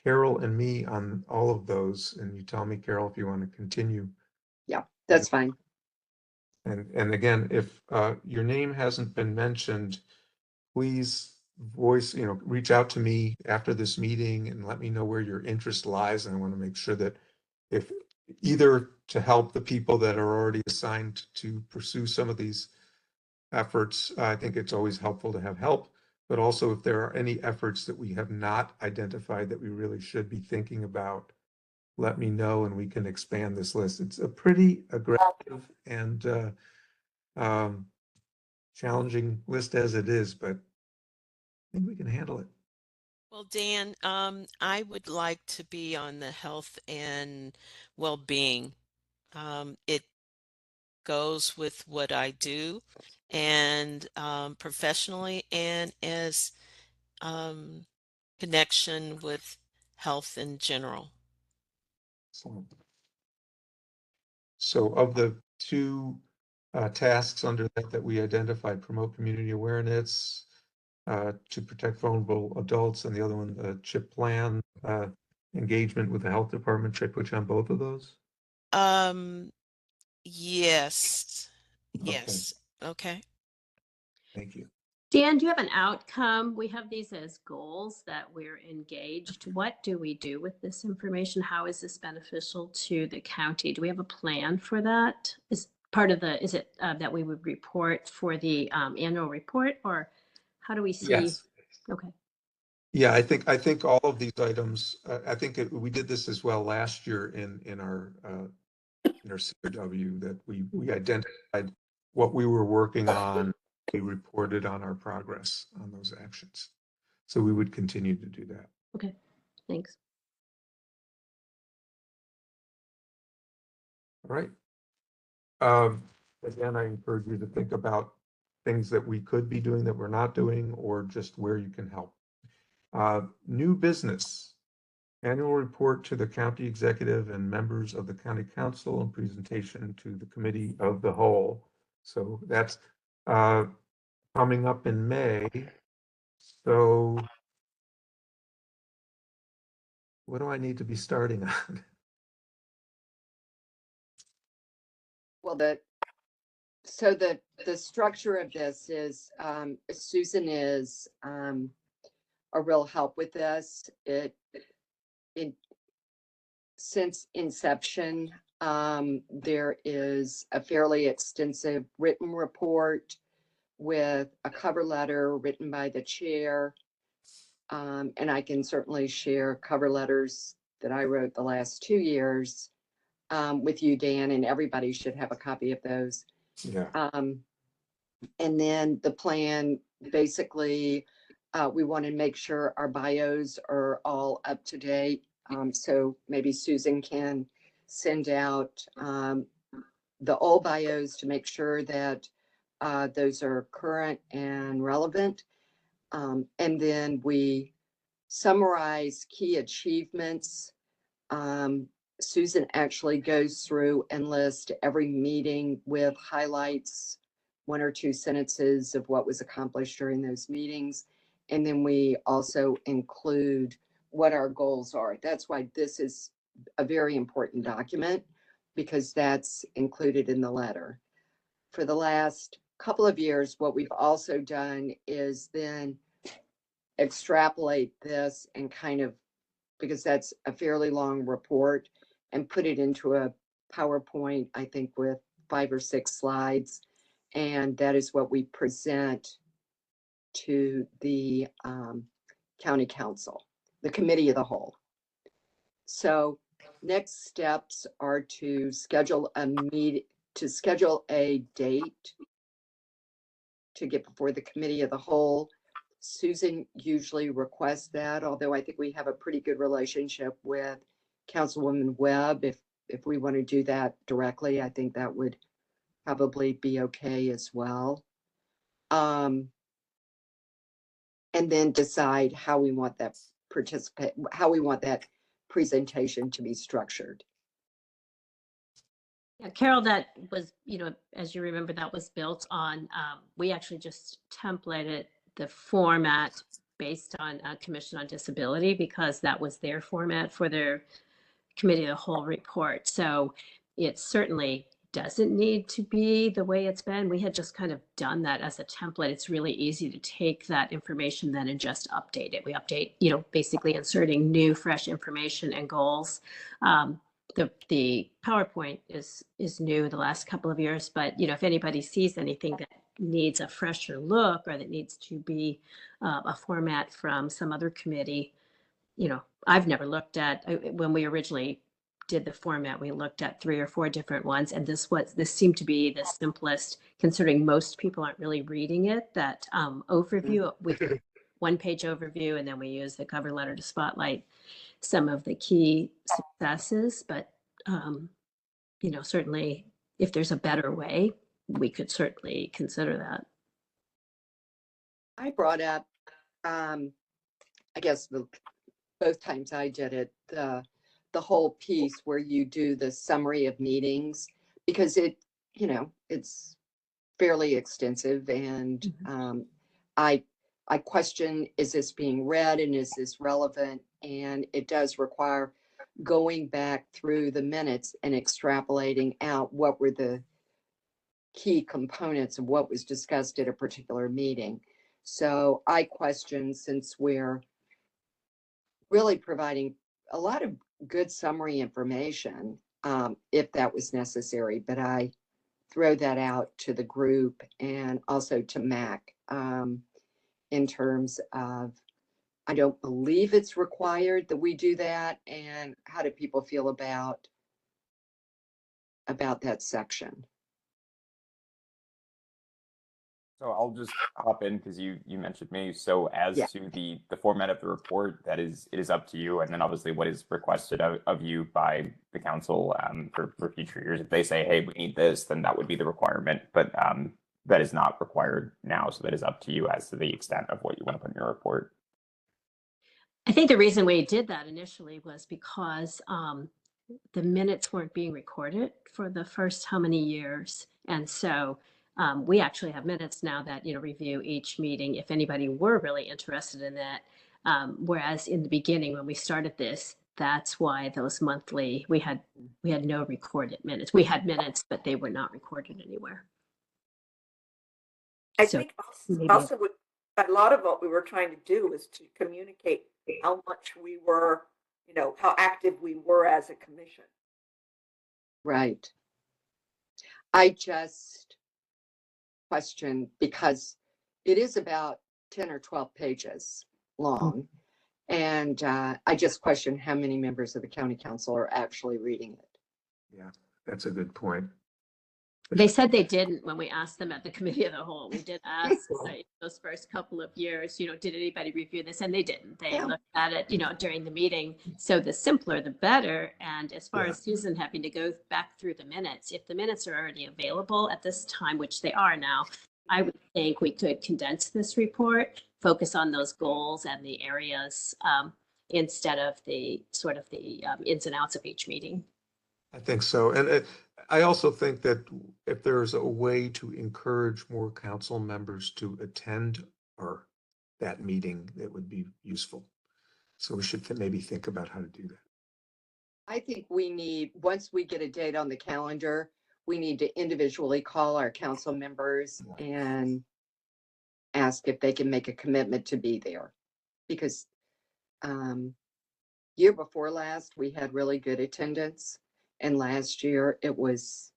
Carol and me on all of those, and you tell me, Carol, if you want to continue. Yeah, that's fine. And again, if your name hasn't been mentioned, please reach out to me after this meeting and let me know where your interest lies. And I want to make sure that if either to help the people that are already assigned to pursue some of these efforts, I think it's always helpful to have help, but also if there are any efforts that we have not identified that we really should be thinking about, let me know and we can expand this list. It's a pretty aggressive and challenging list as it is, but I think we can handle it. Well, Dan, I would like to be on the health and well-being. It goes with what I do and professionally and as connection with health in general. Excellent. So of the two tasks under that we identified, promote community awareness, to protect vulnerable adults, and the other one, the CHIP plan, engagement with the health department. Should I put you on both of those? Yes. Okay. Yes. Okay. Thank you. Dan, do you have an outcome? We have these as goals that we're engaged. What do we do with this information? How is this beneficial to the county? Do we have a plan for that? Is it that we would report for the annual report, or how do we see? Yes. Okay. Yeah, I think all of these items, I think we did this as well last year in our CRW, that we identified what we were working on. We reported on our progress on those actions. So we would continue to do that. Okay, thanks. All right. Again, I encourage you to think about things that we could be doing that we're not doing, or just where you can help. New business. Annual report to the county executive and members of the county council and presentation to the committee of the whole. So that's coming up in May. So what do I need to be starting on? Well, the structure of this is Susan is a real help with this. Since inception, there is a fairly extensive written report with a cover letter written by the chair. And I can certainly share cover letters that I wrote the last 2 years with you, Dan, and everybody should have a copy of those. Yeah. And then the plan, basically, we want to make sure our bios are all up to date. So maybe Susan can send out the old bios to make sure that those are current and relevant. And then we summarize key achievements. Susan actually goes through and lists every meeting with highlights, 1 or 2 sentences of what was accomplished during those meetings. And then we also include what our goals are. That's why this is a very important document, because that's included in the letter. For the last couple of years, what we've also done is then extrapolate this and kind of, because that's a fairly long report, and put it into a PowerPoint, I think with 5 or 6 slides. And that is what we present to the county council, the committee of the whole. So next steps are to schedule a date to get before the committee of the whole. Susan usually requests that, although I think we have a pretty good relationship with Councilwoman Webb. If if we want to do that directly, I think that would probably be okay as well. And then decide how we want that presentation to be structured. Yeah, Carol, that was, as you remember, that was built on, we actually just templated the format based on Commission on Disability because that was their format for their committee of the whole report. So it certainly doesn't need to be the way it's been. We had just kind of done that as a template. It's really easy to take that information then and just update it. We update, basically inserting new, fresh information and goals. The PowerPoint is new the last couple of years, but if anybody sees anything that needs a fresher look or that needs to be a format from some other committee, I've never looked at, when we originally did the format, we looked at 3 or 4 different ones, and this seemed to be the simplest, considering most people aren't really reading it. That overview with 1-page overview, and then we use the cover letter to spotlight some of the key successes. But certainly, if there's a better way, we could certainly consider that. I brought up, I guess both times I did it, the whole piece where you do the summary of meetings, because it's fairly extensive, and I question, is this being read and is this relevant? And it does require going back through the minutes and extrapolating out what were the key components of what was discussed at a particular meeting. So I question, since we're really providing a lot of good summary information, if that was necessary, but I throw that out to the group and also to Mac, in terms of, I don't believe it's required that we do that, and how do people feel about that section? So I'll just hop in because you mentioned me. So as Yeah. to the format of the report, it is up to you. And then obviously what is requested of you by the council for future years. If they say, hey, we need this, then that would be the requirement. But that is not required now. So that is up to you as to the extent of what you want to put in your report. I think the reason we did that initially was because the minutes weren't being recorded for the first how many years. And so we actually have minutes now that, review each meeting if anybody were really interested in that. Whereas in the beginning, when we started this, that's why those monthly, we had no recorded minutes. We had minutes, but they were not recorded anywhere. I So think maybe- also a lot of what we were trying to do was to communicate how much we were, how active we were as a commission. Right. I just question, because it is about 10 or 12 pages long, and I just question how many members of the county council are actually reading it. Yeah, that's a good point. They said they didn't when we asked them at the committee of the whole. We did ask those first couple of years, did anybody review this? And they didn't. They looked at it, during the meeting. So the simpler, the better. And as far as Susan having to go back through the minutes, if the minutes are already available at this time, which they are now, I would think we could condense this report, focus on those goals and the areas instead of the sort of the ins and outs of each meeting. I think so. And I also think that if there's a way to encourage more council members to attend that meeting, that would be useful. So we should maybe think about how to do that. I think we need, once we get a date on the calendar, we need to individually call our council members and ask if they can make a commitment to be there. Because year before last, we had really good attendance. And last year it was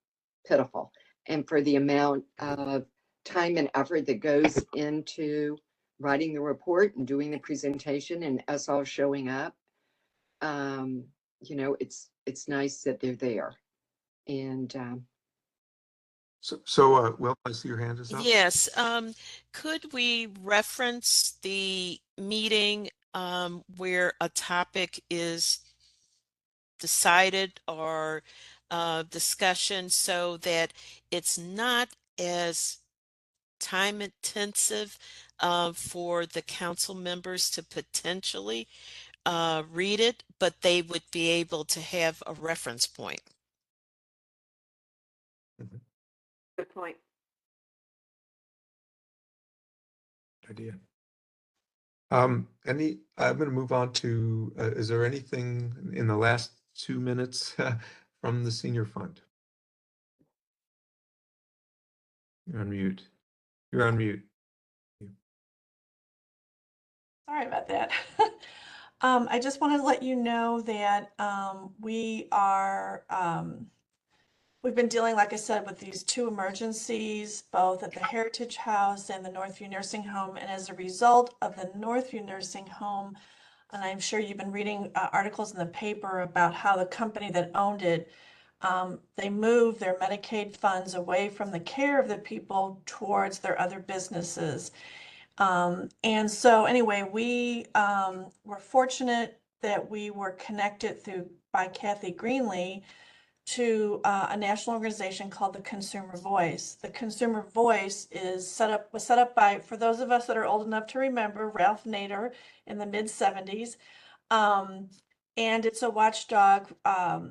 pitiful. And for the amount of time and effort that goes into writing the report and doing the presentation and us all showing up, it's nice that they're there. And So Will, I see your hand is up. Yes. Could we reference the meeting where a topic is decided or discussion so that it's not as time intensive for the council members to potentially read it, but they would be able to have a reference point. Good point. Idea. I'm going to move on to, is there anything in the last 2 minutes from the senior fund? You're on mute. You're on mute. Sorry about that. I just wanted to let you know that we've been dealing, like I said, with these 2 emergencies, both at the Heritage House and the Northview Nursing Home. And as a result of the Northview Nursing Home, and I'm sure you've been reading articles in the paper about how the company that owned it, they moved their Medicaid funds away from the care of the people towards their other businesses. And so anyway, we were fortunate that we were connected by Kathy Greenlee to a national organization called the Consumer Voice. The Consumer Voice was set up by, for those of us that are old enough to remember, Ralph Nader in the mid-70s. And it's a watchdog, a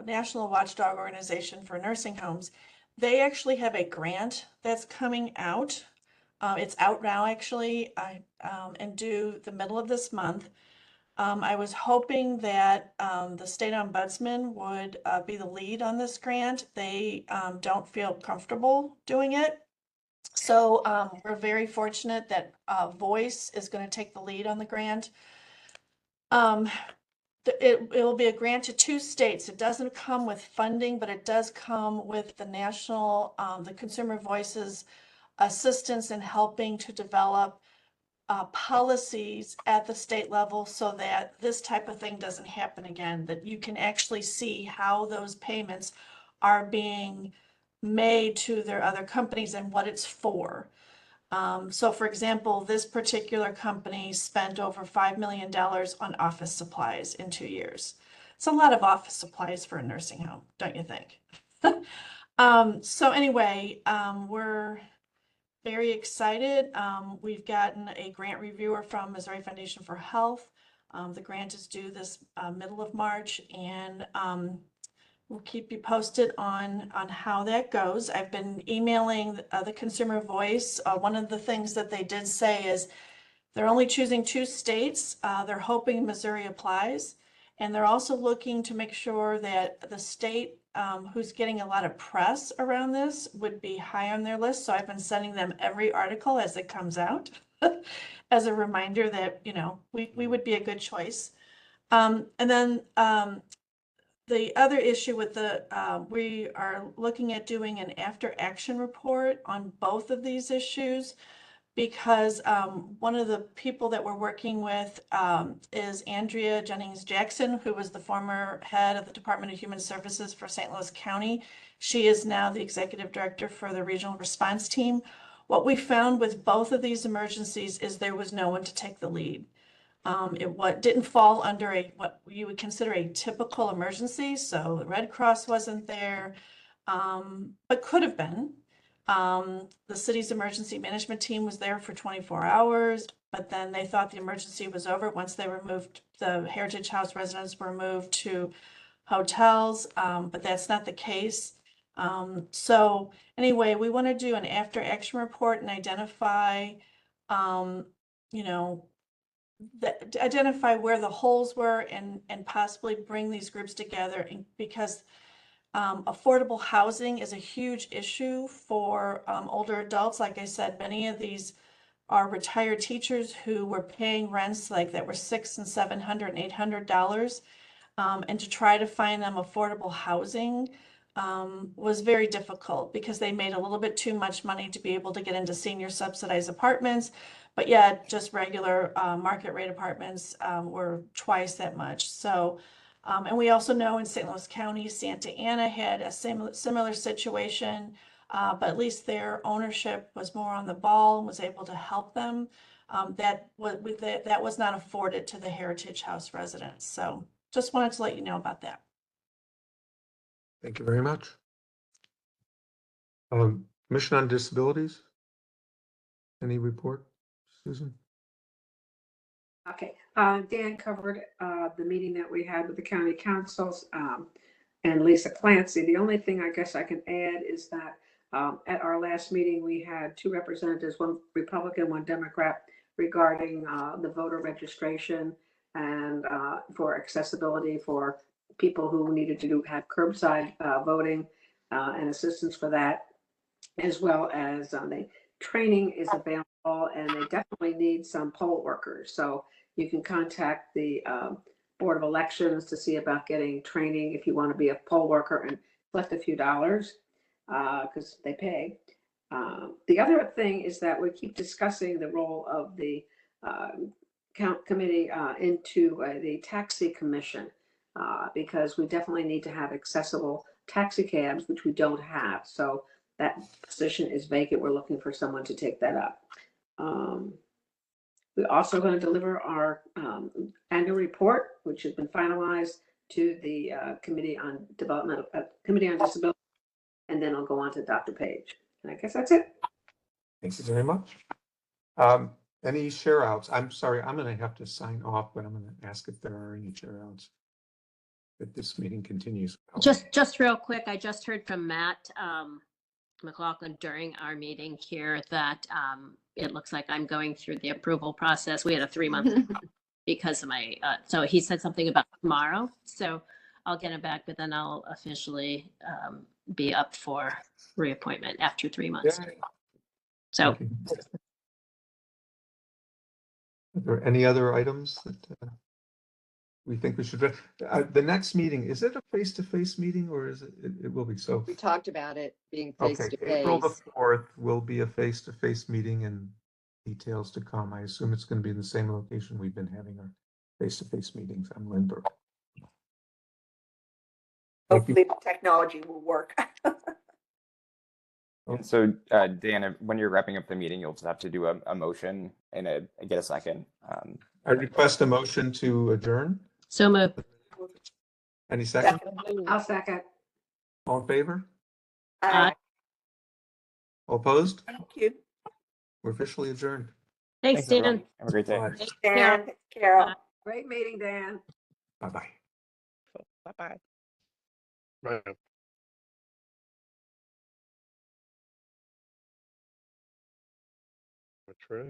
national watchdog organization for nursing homes. They actually have a grant that's coming out. It's out now, actually, and due the middle of this month. I was hoping that the state ombudsman would be the lead on this grant. They don't feel comfortable doing it. So we're very fortunate that Voice is going to take the lead on the grant. It will be a grant to 2 states. It doesn't come with funding, but it does come with the the Consumer Voice's assistance in helping to develop policies at the state level so that this type of thing doesn't happen again, that you can actually see how those payments are being made to their other companies and what it's for. So for example, this particular company spent over $5 million on office supplies in 2 years. It's a lot of office supplies for a nursing home, don't you think? So anyway, we're very excited. We've gotten a grant reviewer from Missouri Foundation for Health. The grant is due this middle of March, and we'll keep you posted on how that goes. I've been emailing the Consumer Voice. One of the things that they did say is they're only choosing 2 states. They're hoping Missouri applies, and they're also looking to make sure that the state who's getting a lot of press around this would be high on their list. So I've been sending them every article as it comes out as a reminder that, you know, we would be a good choice. And then the other issue with we are looking at doing an after action report on both of these issues, because one of the people that we're working with is Andrea Jennings Jackson, who was the former head of the Department of Human Services for St. Louis County. She is now the executive director for the regional response team. What we found with both of these emergencies is there was no one to take the lead. It didn't fall under what you would consider a typical emergency. So the Red Cross wasn't there, but could have been. The city's emergency management team was there for 24 hours, but then they thought the emergency was over once they were moved. The Heritage House residents were moved to hotels, but that's not the case. So anyway, we want to do an after action report and identify, you know, identify where the holes were and possibly bring these groups together, because affordable housing is a huge issue for older adults. Like I said, many of these are retired teachers who were paying rents like that were $600 and $700 and $800, and to try to find them affordable housing was very difficult because they made a little bit too much money to be able to get into senior subsidized apartments. But yeah, just regular market rate apartments were twice that much. So. And we also know in St. Louis County, Santa Ana had a similar situation, but at least their ownership was more on the ball and was able to help them. That was not afforded to the Heritage House residents. So just wanted to let you know about that. Thank you very much. Commission on Disabilities? Any report, Susan? Okay, Dan covered the meeting that we had with the county councils and Lisa Clancy. The only thing I guess I can add is that at our last meeting, we had two representatives, one Republican, one Democrat, regarding the voter registration and for accessibility for people who needed to have curbside voting and assistance for that, as well as the training is available and they definitely need some poll workers. So you can contact the Board of Elections to see about getting training if you want to be a poll worker and collect a few dollars because they pay. The other thing is that we keep discussing the role of the committee into the taxi commission because we definitely need to have accessible taxi cabs, which we don't have. So that position is vacant. We're looking for someone to take that up. We're also going to deliver our annual report, which has been finalized, to the Committee on Disability, and then I'll go on to Dr. Page. And I guess that's it. Thank you very much. Any share outs? I'm sorry, I'm going to have to sign off, but I'm going to ask if there are any share outs. If this meeting continues. Just real quick, I just heard from Matt McLaughlin during our meeting here that it looks like I'm going through the approval process. We had a 3-month because of my, so he said something about tomorrow. So I'll get it back, but then I'll officially be up for reappointment after 3 months. Yay. So Thank you. Are there any other items that we think we should, the next meeting, is it a face-to-face meeting or is it will be so? We talked about it being face Okay, to April the face. 4th will be a face-to-face meeting and details to come. I assume it's going to be in the same location we've been having our face-to-face meetings. I'm Lindbergh. Thank you. Hopefully the technology will work. And so, Dan, when you're wrapping up the meeting, you'll just have to do a motion and get a second. I request a motion to adjourn. so moved. Any second? I'll second. All in favor? Aye. All opposed? Thank you. We're officially adjourned. Thanks, everyone. Dan. Have a great day. Bye. Thanks, Dan. Thanks, Carol. Great meeting, Dan. Bye-bye. Bye-bye. Right. That's right.